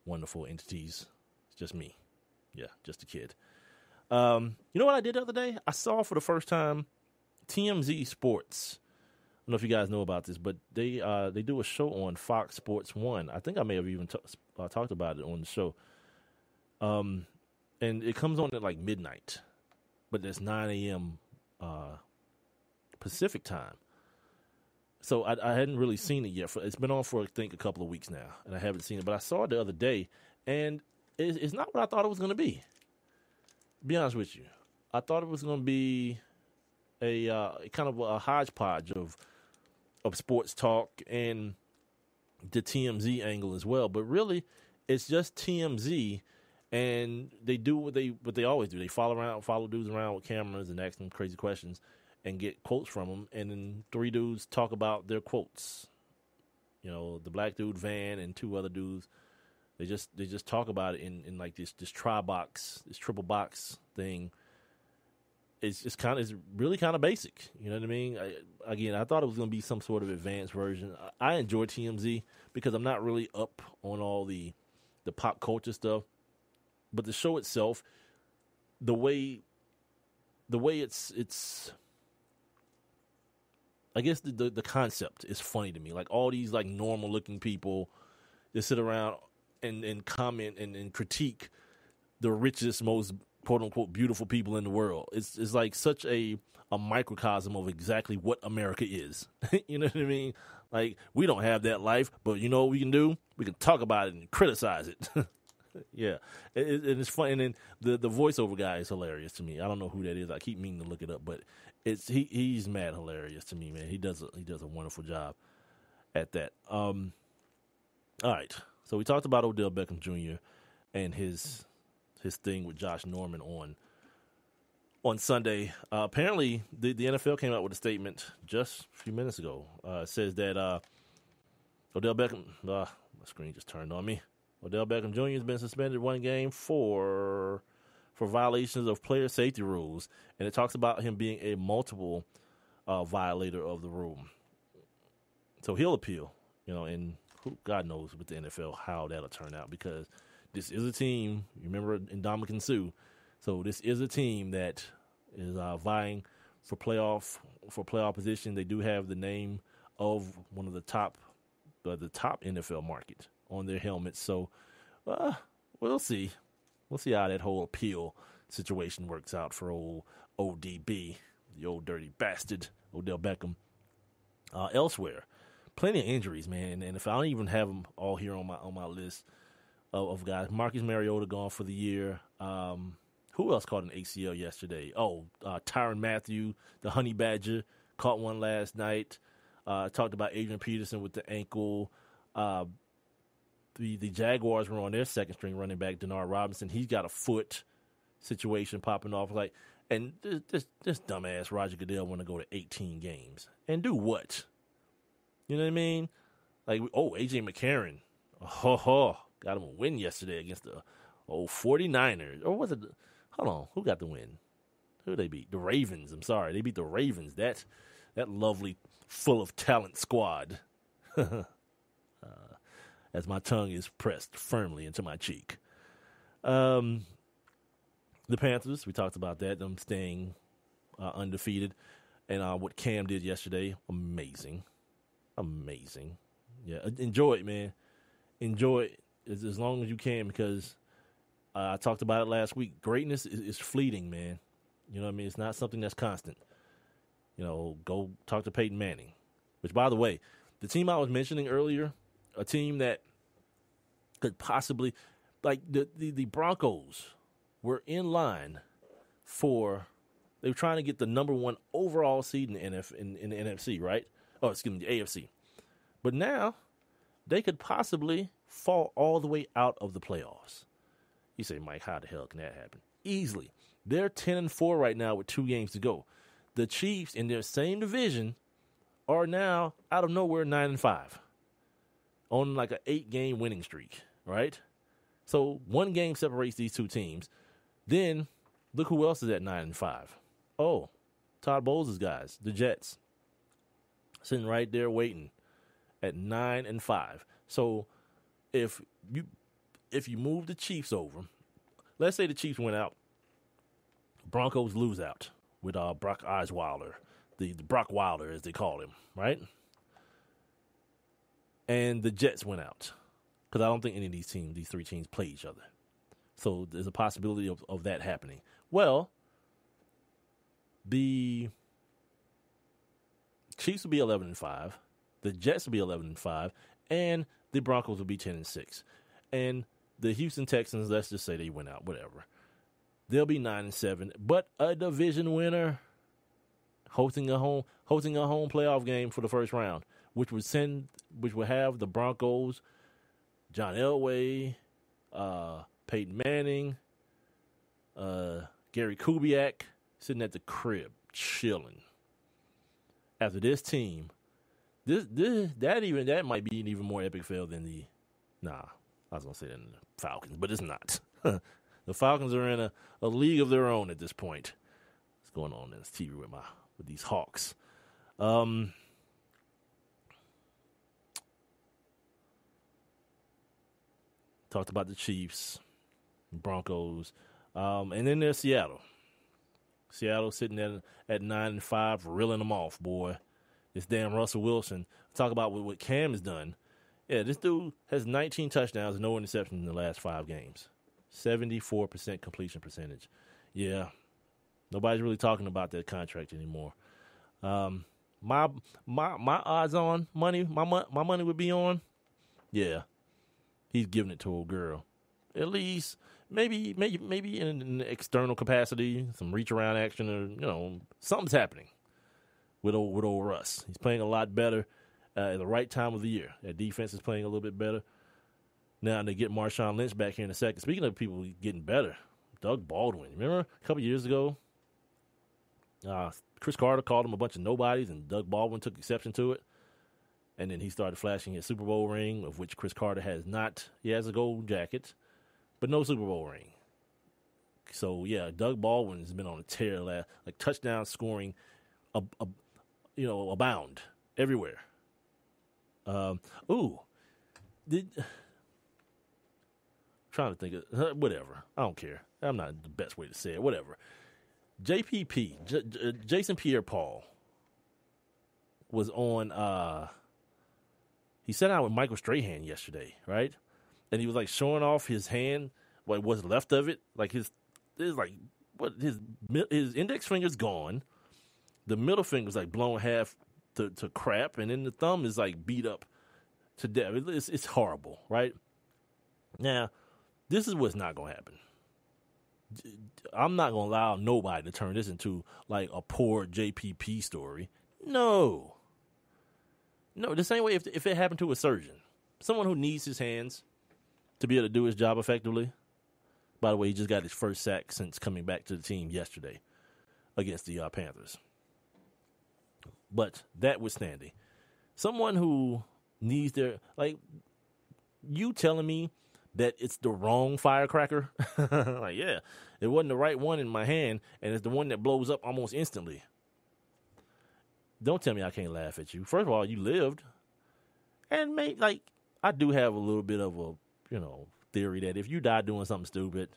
wonderful entities. It's just me. Yeah, just a kid. You know what I did the other day? I saw for the first time TMZ Sports. I don't know if you guys know about this, but they do a show on Fox Sports 1. I think I may have even talked about it on the show. And it comes on at like midnight, but it's 9 a.m. Pacific time. So I hadn't really seen it yet. It's been on for, I think, a couple of weeks now, and I haven't seen it. But I saw it the other day, and it's not what I thought it was going to be. To be honest with you, I thought it was going to be a kind of a hodgepodge of sports talk and the TMZ angle as well. But really, it's just TMZ, and they do what they always do. They follow dudes around with cameras and ask them crazy questions and get quotes from them. And then 3 dudes talk about their quotes. You know, the black dude, Van, and 2 other dudes They just talk about it in like this tri-box, this triple box thing. It's really kind of basic. You know what I mean? I thought it was going to be some sort of advanced version. I enjoy TMZ because I'm not really up on all the pop culture stuff, but the show itself, the way it's I guess the concept is funny to me. Like all these like normal looking people that sit around and comment and critique the richest, most quote unquote beautiful people in the world. It's like such a microcosm of exactly what America is. You know what I mean? Like we don't have that life, but you know what we can do? We can talk about it and criticize it. Yeah, and it's fun. And then the voiceover guy is hilarious to me. I don't know who that is. I keep meaning to look it up, but he's mad hilarious to me, man. He does a wonderful job at that. All right, so we talked about Odell Beckam Jr. and his thing with Josh Norman on Sunday. Apparently, the NFL came out with a statement just a few minutes ago. It says that Odell Beckham. My screen just turned on me. Odell Beckam Jr. has been suspended one game for violations of player safety rules, and it talks about him being a multiple violator of the rule. So he'll appeal, and God knows with the NFL how that'll turn out, because this is a team, you remember Ndamukong Suh, so this is a team that is vying for playoff position. They do have the name of one of the top NFL market on their helmets. So we'll see. We'll see how that whole appeal situation works out for old ODB, the old dirty bastard, Odell Beckham. Elsewhere, plenty of injuries, man. And if I don't even have them all here on my list of guys, Marcus Mariota gone for the year. Who else caught an ACL yesterday? Tyrann Mathieu, the Honey Badger, caught one last night. Talked about Adrian Peterson with the ankle. The Jaguars were on their second string running back, Denard Robinson. He's got a foot situation popping off. And this dumbass Roger Goodell want to go to 18 games and do what? You know what I mean? AJ McCarron. Got him a win yesterday against the old 49ers. Or was it? Hold on. Who got the win? Who did they beat? The Ravens. I'm sorry. They beat the Ravens. That lovely, full of talent squad. As my tongue is pressed firmly into my cheek. The Panthers, we talked about that, them staying undefeated. And what Cam did yesterday, amazing. Yeah, enjoy it, man. Enjoy it as long as you can, because I talked about it last week. Greatness is fleeting, man. You know what I mean? It's not something that's constant. Go talk to Peyton Manning. Which, by the way, the team I was mentioning earlier, a team that could possibly, the Broncos were in line they were trying to get the number one overall seed in the NFC, right? Oh, excuse me, the AFC. But now they could possibly fall all the way out of the playoffs. You say, Mike, how the hell can that happen? Easily. They're 10-4 right now with 2 games to go. The Chiefs in their same division are now out of nowhere 9-5 on like an 8-game winning streak, right? So 1 game separates these 2 teams. Then look who else is at 9-5. Oh, Todd Bowles' guys, the Jets, sitting right there waiting at 9-5. So if you move the Chiefs over, let's say the Chiefs went out, Broncos lose out with Brock Osweiler, the Brock Wilder as they call him, right? And the Jets went out, because I don't think any of these 3 teams play each other. So there's a possibility of that happening. Well, the Chiefs will be 11-5, the Jets will be 11-5, and the Broncos will be 10-6. And the Houston Texans, let's just say they went out, whatever. They'll be 9-7, but a division winner hosting a home playoff game for the first round, which would have the Broncos, John Elway, Peyton Manning, Gary Kubiak sitting at the crib chilling. After this team, that might be an even more epic fail than I was going to say that in the Falcons, but it's not. The Falcons are in a league of their own at this point. What's going on in this TV with these Hawks? Talked about the Chiefs, Broncos, and then there's Seattle. Seattle sitting at 9-5, reeling them off, boy. This damn Russell Wilson. Talk about what Cam has done. Yeah, this dude has 19 touchdowns and no interceptions in the last 5 games. 74% completion percentage. Yeah, nobody's really talking about that contract anymore. My odds on money, my money would be on. Yeah, he's giving it to a girl. At least maybe in an external capacity, some reach around action, or something's happening with old Russ. He's playing a lot better at the right time of the year. That defense is playing a little bit better. Now they get Marshawn Lynch back here in a second. Speaking of people getting better, Doug Baldwin. Remember a couple years ago, Chris Carter called him a bunch of nobodies, and Doug Baldwin took exception to it. And then he started flashing his Super Bowl ring, of which Chris Carter has not. He has a gold jacket, but no Super Bowl ring. So, yeah, Doug Baldwin has been on a tear, like touchdown scoring, abound everywhere. Trying to think of whatever. I don't care. I'm not the best way to say it. Whatever. JPP, Jason Pierre-Paul, was on. He sat out with Michael Strahan yesterday, right? And he was like showing off his hand, what was left of it. Like his index finger's gone. The middle finger's like blown half to crap, and then the thumb is like beat up to death. It's horrible, right? Now, this is what's not going to happen. I'm not going to allow nobody to turn this into like a poor JPP story. No, the same way if it happened to a surgeon, someone who needs his hands to be able to do his job effectively. By the way, he just got his first sack since coming back to the team yesterday against the Panthers. But that withstanding, someone who needs their, like, you telling me that it's the wrong firecracker? Like, yeah, it wasn't the right one in my hand, and it's the one that blows up almost instantly. Don't tell me I can't laugh at you. First of all, you lived. And, I do have a little bit of a, theory that if you die doing something stupid,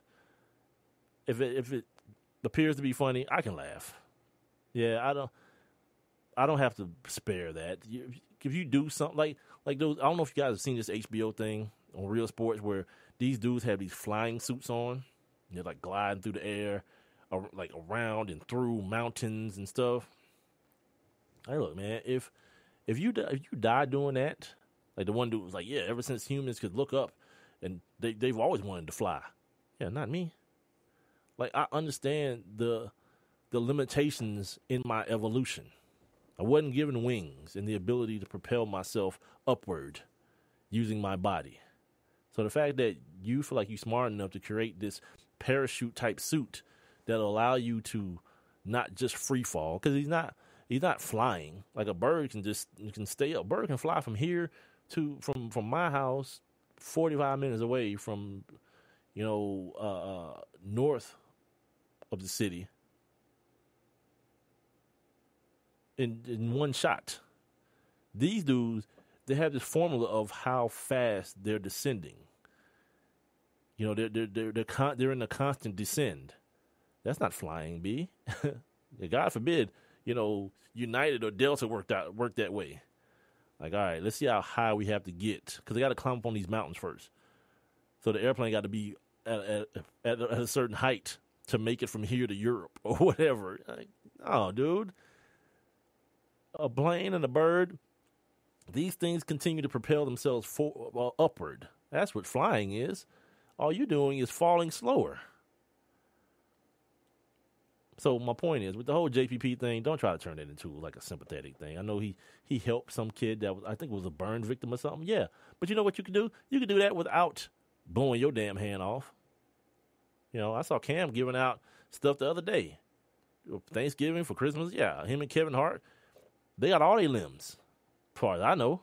if it appears to be funny, I can laugh. Yeah, I don't have to spare that. If you do something like those, I don't know if you guys have seen this HBO thing on Real Sports where these dudes have these flying suits on. They're like gliding through the air, like around and through mountains and stuff. Hey, look, man, if you die doing that, like the one dude was like, yeah, ever since humans could look up, and they've always wanted to fly. Yeah, not me. Like, I understand the limitations in my evolution. I wasn't given wings and the ability to propel myself upward using my body. So the fact that you feel like you're smart enough to create this parachute type suit that'll allow you to not just free fall, because he's not flying. Like a bird can stay up. A bird can fly from here from my house 45 minutes away from, north of the city in one shot. These dudes, they have this formula of how fast they're descending. They're in a constant descend. That's not flying, B. God forbid, United or Delta worked that way. Like, all right, let's see how high we have to get, because they got to climb up on these mountains first. So the airplane got to be at a certain height to make it from here to Europe or whatever. Like, oh, dude. A plane and a bird, these things continue to propel themselves upward. That's what flying is. All you're doing is falling slower. So my point is, with the whole JPP thing, don't try to turn it into like a sympathetic thing. I know he helped some kid that I think was a burn victim or something. Yeah, but you know what you can do? You can do that without blowing your damn hand off. I saw Cam giving out stuff the other day. Thanksgiving, for Christmas, yeah, him and Kevin Hart, they got all their limbs, as far as I know.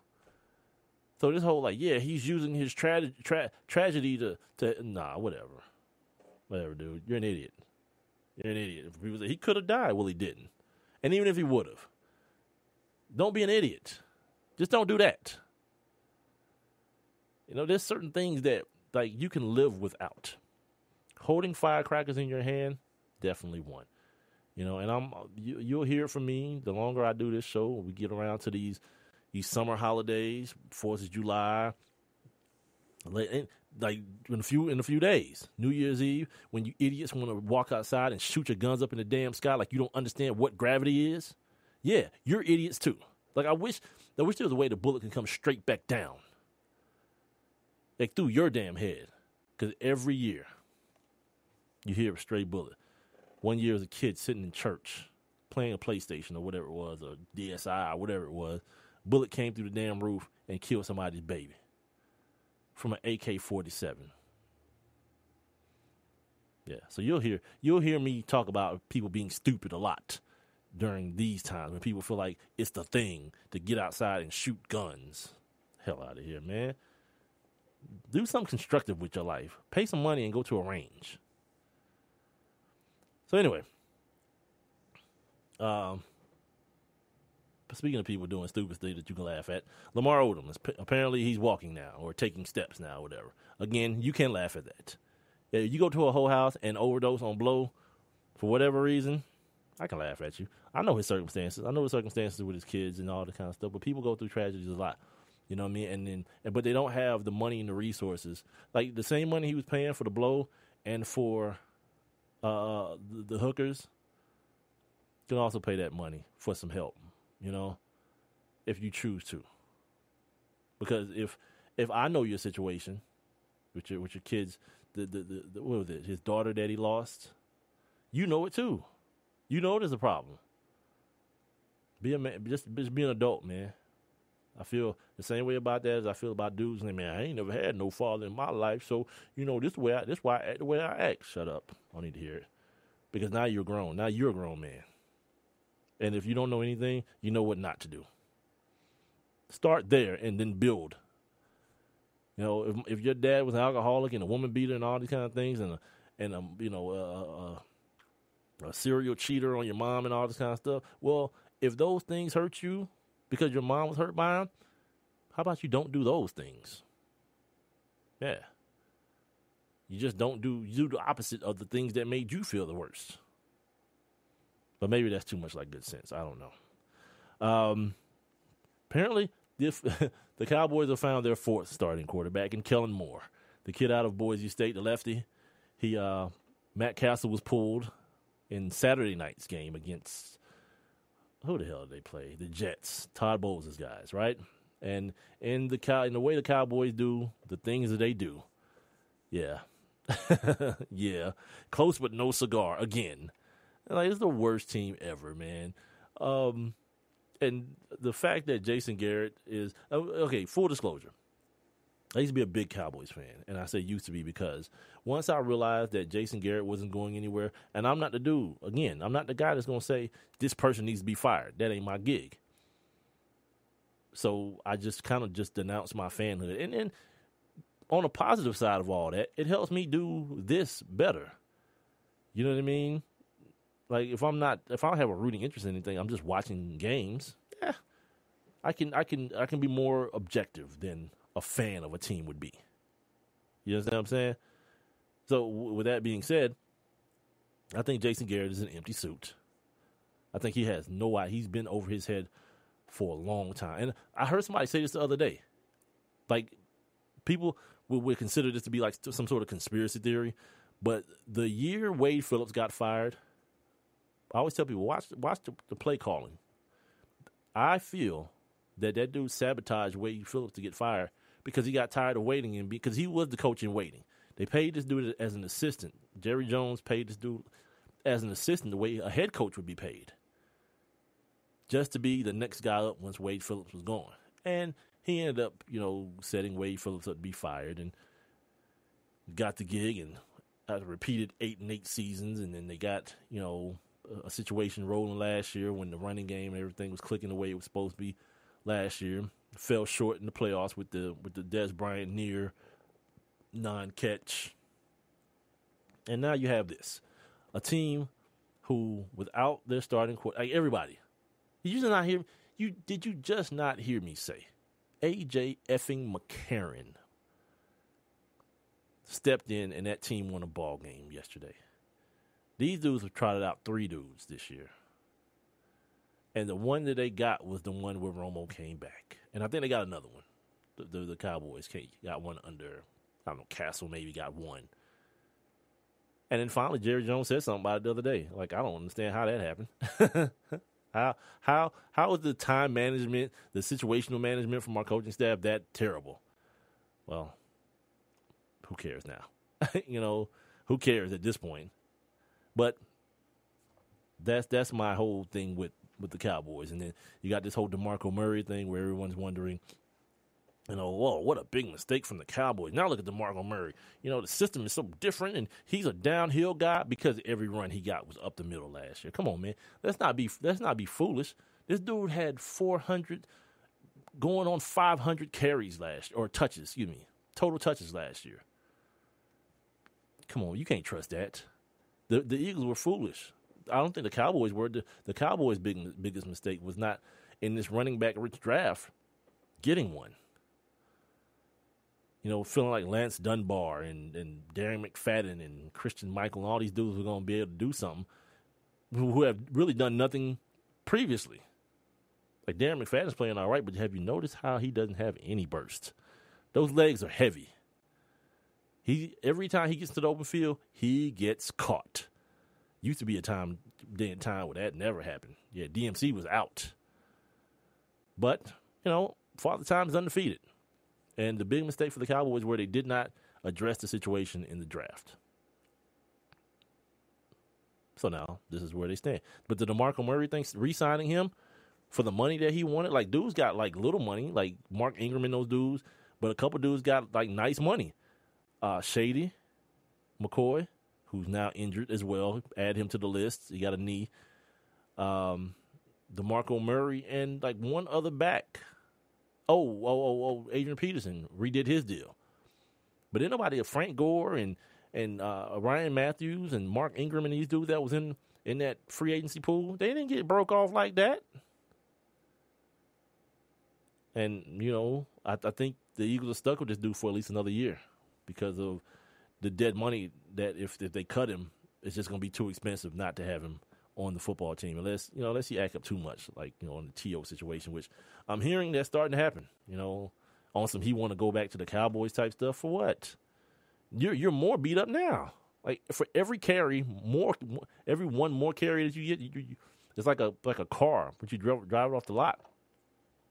So this whole he's using his tragedy to whatever, dude. You're an idiot. You're an idiot. If people say he could have died, well, he didn't. And even if he would have, don't be an idiot. Just don't do that. There's certain things that you can live without. Holding firecrackers in your hand, definitely one. And you'll hear from me the longer I do this show. We get around to these summer holidays, 4th of July, in a few days, New Year's Eve, when you idiots want to walk outside and shoot your guns up in the damn sky like you don't understand what gravity is. Yeah, you're idiots too. I wish there was a way the bullet can come straight back down, through your damn head, because every year you hear a stray bullet. One year as a kid sitting in church playing a PlayStation or whatever it was, or DSi or whatever it was, bullet came through the damn roof and killed somebody's baby from an AK-47. Yeah, so you'll hear me talk about people being stupid a lot during these times when people feel like it's the thing to get outside and shoot guns. Hell out of here, man. Do something constructive with your life. Pay some money and go to a range. So anyway, speaking of people doing stupid things that you can laugh at, Lamar Odom, apparently he's walking now or taking steps now, whatever. Again, you can't laugh at that. If you go to a whole house and overdose on blow for whatever reason, I can laugh at you. I know his circumstances. I know the circumstances with his kids and all that kind of stuff, but people go through tragedies a lot. You know what I mean? But they don't have the money and the resources. Like the same money he was paying for the blow and for the hookers, you can also pay that money for some help, if you choose to. Because if I know your situation with your kids, the what was it, his daughter that he lost, you know it too. You know there's a problem. Be a man, just be an adult, man. I feel the same way about that as I feel about dudes. And man, I ain't never had no father in my life, so this why I act the way I act. Shut up! I don't need to hear it, because now you're grown. Now you're a grown man, and if you don't know anything, you know what not to do. Start there and then build. If your dad was an alcoholic and a woman beater and all these kind of things, and a serial cheater on your mom and all this kind of stuff. Well, if those things hurt you because your mom was hurt by him, how about you don't do those things? Yeah. You just you do the opposite of the things that made you feel the worst. But maybe that's too much like good sense. I don't know. Apparently, the Cowboys have found their fourth starting quarterback in Kellen Moore, the kid out of Boise State, the lefty. Matt Castle was pulled in Saturday night's game against, who the hell did they play? The Jets, Todd Bowles' guys, right? And in the way the Cowboys do the things that they do, yeah, yeah, close but no cigar again. It's the worst team ever, man. And the fact that Jason Garrett is okay. Full disclosure. I used to be a big Cowboys fan, and I say used to be because once I realized that Jason Garrett wasn't going anywhere, and I'm not the dude, again, I'm not the guy that's going to say this person needs to be fired. That ain't my gig. So I just kind of denounced my fanhood. And on the positive side of all that, it helps me do this better. You know what I mean? Like if I don't have a rooting interest in anything, I'm just watching games. Yeah, I can be more objective than a fan of a team would be. You understand what I'm saying? So with that being said, I think Jason Garrett is an empty suit. I think he has he's been over his head for a long time. And I heard somebody say this the other day. Like people would consider this to be like some sort of conspiracy theory, but the year Wade Phillips got fired, I always tell people, watch the play calling. I feel that dude sabotaged Wade Phillips to get fired because he got tired of waiting and because he was the coach in waiting. They paid this dude as an assistant. Jerry Jones paid this dude as an assistant the way a head coach would be paid, just to be the next guy up once Wade Phillips was gone. And he ended up, setting Wade Phillips up to be fired and got the gig and repeated 8-8 seasons. And then they got, a situation rolling last year when the running game and everything was clicking the way it was supposed to be last year. fell short in the playoffs with the Des Bryant near non-catch. And now you have this. A team who, without their starting quarterback, like everybody. Did you just not hear me say A.J. effing McCarron stepped in and that team won a ball game yesterday. These dudes have trotted out 3 dudes this year. And the one that they got was the one where Romo came back. And I think they got another one. The Cowboys got one under, I don't know, Castle maybe got one. And then finally Jerry Jones said something about it the other day. Like, I don't understand how that happened. How is the time management, the situational management from our coaching staff that terrible? Well, who cares now? Who cares at this point? But that's my whole thing with the Cowboys. And then you got this whole DeMarco Murray thing where everyone's wondering, whoa, what a big mistake from the Cowboys. Now look at DeMarco Murray. The system is so different, and he's a downhill guy because every run he got was up the middle last year. Come on, man. Let's not be foolish. This dude had 400 going on 500 carries total touches last year. Come on, you can't trust that. The Eagles were foolish. I don't think the Cowboys were. The Cowboys' biggest mistake was not in this running back rich draft getting one. Feeling like Lance Dunbar and Darren McFadden and Christian Michael and all these dudes were going to be able to do something who have really done nothing previously. Like Darren McFadden's playing all right, but have you noticed how he doesn't have any burst? Those legs are heavy. Every time he gets to the open field, he gets caught. Used to be a time where that never happened. Yeah, DMC was out. But, Father Time is undefeated. And the big mistake for the Cowboys where they did not address the situation in the draft. So now, this is where they stand. But the DeMarco Murray thing, re-signing him for the money that he wanted, like dudes got like little money, like Mark Ingram and those dudes, but a couple dudes got like nice money. Shady McCoy, who's now injured as well, add him to the list. He got a knee. DeMarco Murray and like one other back. Adrian Peterson redid his deal. But then nobody, Frank Gore and Ryan Matthews and Mark Ingram and these dudes that was in that free agency pool, they didn't get broke off like that. And, I think the Eagles are stuck with this dude for at least another year because of the dead money that if they cut him, it's just going to be too expensive not to have him on the football team unless he act up too much, like, on the T.O. situation, which I'm hearing that's starting to happen, on some he want to go back to the Cowboys type stuff. For what? You're more beat up now. Like, for every carry, every one more carry that you get, it's like a car, but you drive it off the lot.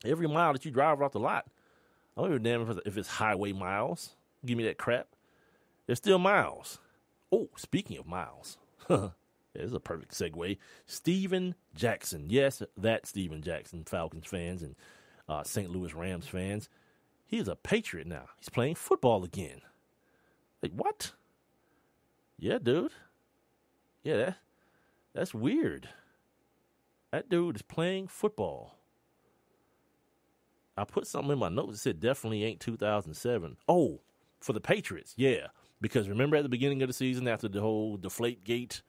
Every mile that you drive off the lot, I don't give a damn if it's highway miles. Give me that crap. There's still miles. Oh, speaking of miles, this is a perfect segue. Steven Jackson. Yes, that Steven Jackson, Falcons fans and St. Louis Rams fans. He's a Patriot now. He's playing football again. Like, what? Yeah, dude. Yeah, that's weird. That dude is playing football. I put something in my notes that said definitely ain't 2007. Oh, for the Patriots, yeah. Because remember at the beginning of the season after the whole Deflate Gate,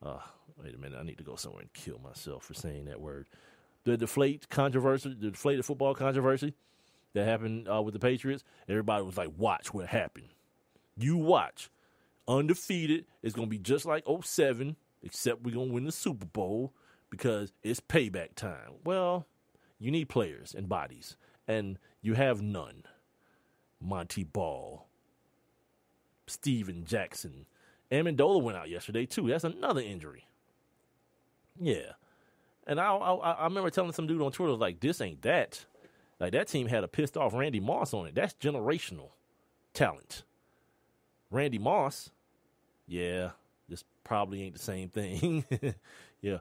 wait a minute, I need to go somewhere and kill myself for saying that word. The deflated football controversy that happened with the Patriots, everybody was like, watch what happened. You watch. Undefeated. It's going to be just like 2007, except we're going to win the Super Bowl because it's payback time. Well, you need players and bodies, and you have none. Monty Ball, Steven Jackson. Amendola went out yesterday, too. That's another injury. Yeah. And I remember telling some dude on Twitter, like, this ain't that. Like, that team had a pissed-off Randy Moss on it. That's generational talent. Randy Moss, yeah, this probably ain't the same thing. Yeah.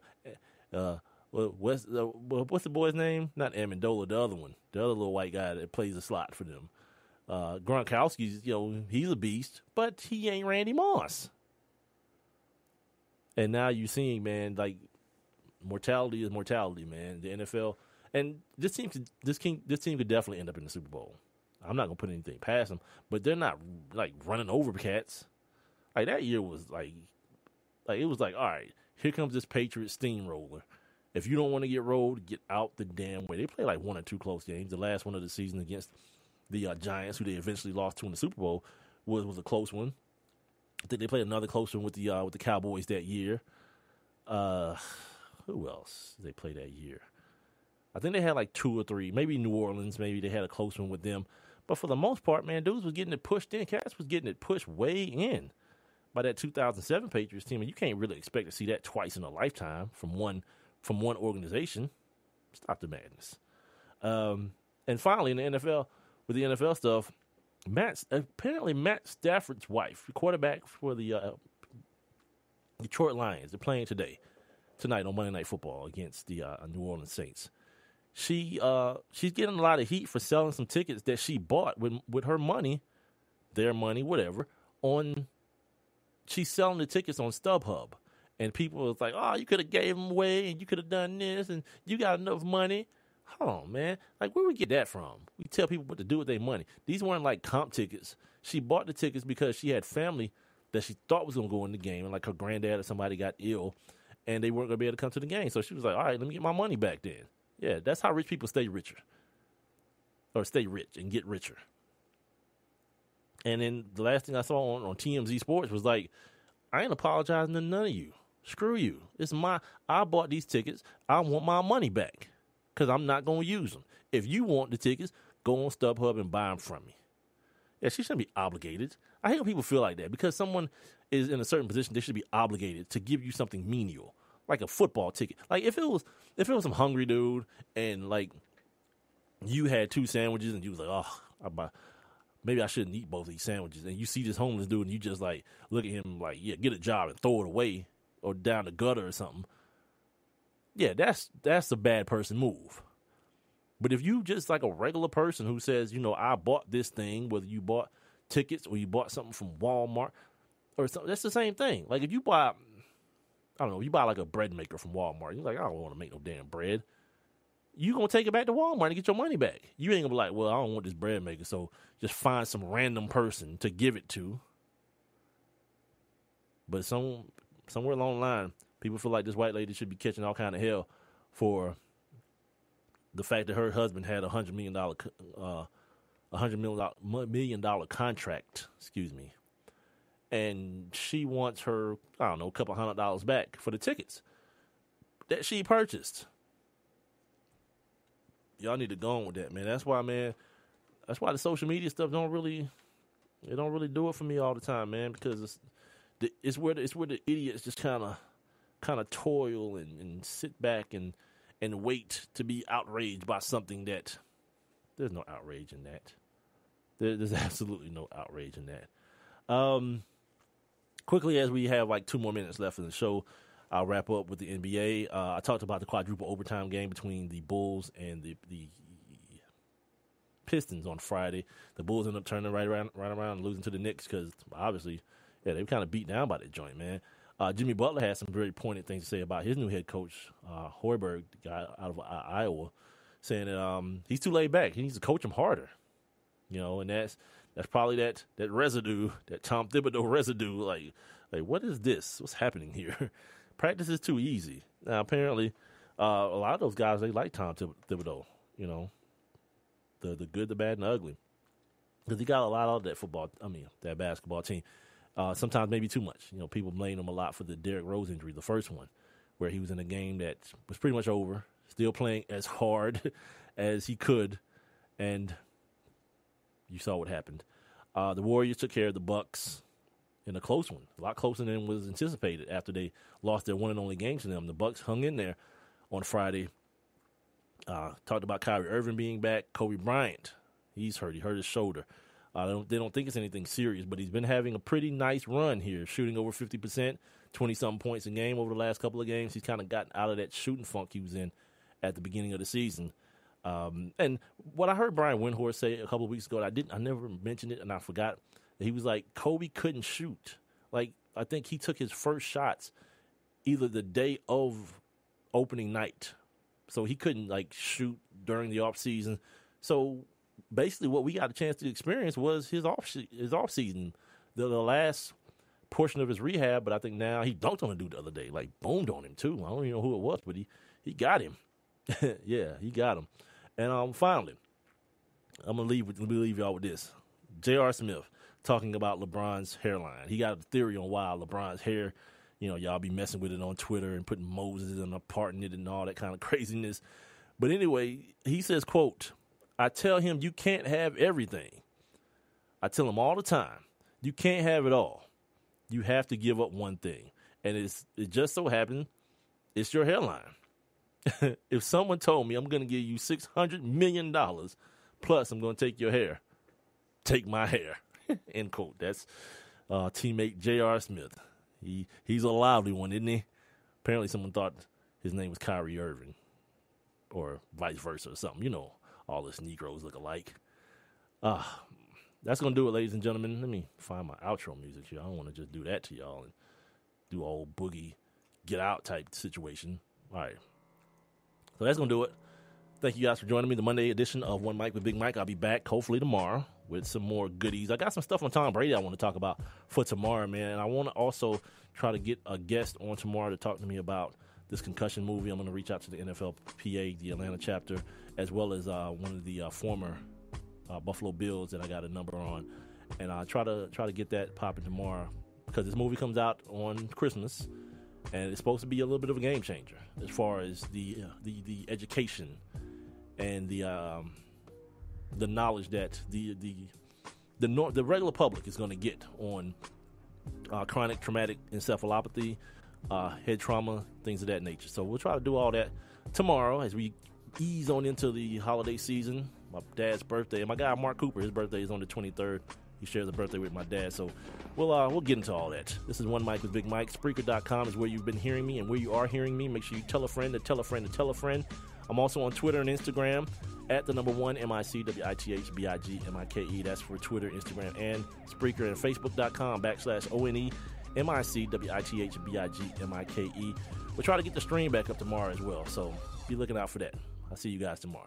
What's the boy's name? Not Amendola, the other one. The other little white guy that plays the slot for them. Gronkowski's, he's a beast, but he ain't Randy Moss. And now you're seeing, man, like, mortality is mortality, man. The NFL, And this team could definitely end up in the Super Bowl. I'm not gonna put anything past them, but they're not like running over cats. Like that year was like it was like, all right, here comes this Patriots steamroller. If you don't want to get rolled, get out the damn way. They played like 1 or 2 close games. The last one of the season against the Giants, who they eventually lost to in the Super Bowl, was a close one. I think they played another close one with the Cowboys that year. Who else did they play that year? I think they had like 2 or 3. Maybe New Orleans. Maybe they had a close one with them. But for the most part, man, dudes was getting it pushed in. Cats was getting it pushed way in by that 2007 Patriots team. And you can't really expect to see that twice in a lifetime from one organization. Stop the madness. And finally, in the NFL, with the NFL stuff, apparently Matt Stafford's wife, the quarterback for the Detroit Lions, they're playing tonight on Monday Night Football against the New Orleans Saints. She's getting a lot of heat for selling some tickets that she bought with her money, their money, whatever. She's selling the tickets on StubHub. And people was like, oh, you could have gave them away and you could have done this and you got enough money. Hold on, man. Like, where we get that from? We tell people what to do with their money. These weren't like comp tickets. She bought the tickets because she had family that she thought was going to go in the game. And like her granddad or somebody got ill and they weren't going to be able to come to the game. So she was like, all right, let me get my money back then. Yeah, that's how rich people stay richer. Or stay rich and get richer. And then the last thing I saw on TMZ Sports was like, I ain't apologizing to none of you. Screw you. I bought these tickets. I want my money back because I'm not going to use them. If you want the tickets, go on StubHub and buy them from me. Yeah, she shouldn't be obligated. I hate when people feel like that because someone is in a certain position, they should be obligated to give you something menial, like a football ticket. Like if it was some hungry dude and like you had 2 sandwiches and you was like, oh, maybe I shouldn't eat both of these sandwiches. And you see this homeless dude and you just like look at him like, yeah, get a job and throw it away. Or down the gutter or something. Yeah, that's a bad person move. But if you just like a regular person who says, I bought this thing, whether you bought tickets or you bought something from Walmart or something, that's the same thing. Like if you buy, you buy like a bread maker from Walmart. You're like, I don't want to make no damn bread. You gonna take it back to Walmart and get your money back. You ain't gonna be like, well, I don't want this bread maker, so just find some random person to give it to. But somewhere along the line, people feel like this white lady should be catching all kind of hell for the fact that her husband had $100 million contract, and she wants her, a couple $100 back for the tickets that she purchased. Y'all need to go on with that, man. That's why the social media stuff don't really do it for me all the time, man, because it's where the idiots just kind of toil and sit back and wait to be outraged by something that there's no outrage in that. There's absolutely no outrage in that. Quickly, as we have like 2 more minutes left in the show, I'll wrap up with the NBA. I talked about the quadruple overtime game between the Bulls and the Pistons on Friday. The Bulls ended up turning right around and losing to the Knicks because obviously, yeah, they were kind of beat down by that joint, man. Jimmy Butler had some very pointed things to say about his new head coach, Hoiberg, the guy out of Iowa, saying that he's too laid back. He needs to coach him harder, and that's probably that residue, that Tom Thibodeau residue. Like what is this? What's happening here? Practice is too easy. Now, apparently, a lot of those guys, they like Tom Thibodeau, the good, the bad, and the ugly. Because he got a lot out of that basketball team. Sometimes maybe too much. People blame him a lot for the Derrick Rose injury, the first one, where he was in a game that was pretty much over, still playing as hard as he could, and you saw what happened. The Warriors took care of the Bucks in a close one, a lot closer than was anticipated after they lost their one and only game to them. The Bucks hung in there on Friday. Talked about Kyrie Irving being back. Kobe Bryant, he's hurt. He hurt his shoulder. They don't think it's anything serious, but he's been having a pretty nice run here, shooting over 50%, 20-something points a game over the last couple of games. He's kind of gotten out of that shooting funk he was in at the beginning of the season. And what I heard Brian Windhorst say a couple of weeks ago, I never mentioned it and I forgot, he was like, Kobe couldn't shoot. Like, I think he took his first shots either the day of opening night so he couldn't like shoot during the off season. So basically, what we got a chance to experience was his off season, the last portion of his rehab. But I think now he dunked on a dude the other day, like boomed on him too. I don't even know who it was, but he got him. Yeah, he got him. And finally, I'm gonna leave y'all with this. J.R. Smith talking about LeBron's hairline. He got a theory on why LeBron's hair, y'all be messing with it on Twitter and putting Moses and parting it and all that kind of craziness. But anyway, he says, quote, I tell him you can't have everything. I tell him all the time, you can't have it all. You have to give up one thing. And it just so happened, it's your hairline. If someone told me I'm going to give you $600 million plus I'm going to take your hair, take my hair, end quote. That's teammate J.R. Smith. He's a lively one, isn't he? Apparently someone thought his name was Kyrie Irving or vice versa or something. All us Negroes look alike. That's going to do it, ladies and gentlemen. Let me find my outro music here. I don't want to just do that to y'all and do old boogie get out type situation. All right. So that's going to do it. Thank you guys for joining me. The Monday edition of One Mic with Big Mike. I'll be back hopefully tomorrow with some more goodies. I got some stuff on Tom Brady I want to talk about for tomorrow, man. And I want to also try to get a guest on tomorrow to talk to me about this concussion movie. I'm going to reach out to the NFLPA, the Atlanta chapter, as well as one of the former Buffalo Bills that I got a number on. And I'll try to get that popping tomorrow because this movie comes out on Christmas. And it's supposed to be a little bit of a game changer as far as the education and the knowledge that the regular public is going to get on chronic traumatic encephalopathy, head trauma, things of that nature. So we'll try to do all that tomorrow as we ease on into the holiday season. My dad's birthday, and my guy Mark Cooper, his birthday is on the 23rd. He shares a birthday with my dad, so we'll get into all that. This is One Mic with Big Mike. Spreaker.com is where you've been hearing me, and where you are hearing me, make sure you tell a friend to tell a friend to tell a friend. I'm also on Twitter and Instagram at the number one MICWITHBIGMIKE. That's for Twitter, Instagram, and Spreaker, and Facebook.com /ONEMICWITHBIGMIKE. We'll try to get the stream back up tomorrow as well, so be looking out for that. I'll see you guys tomorrow.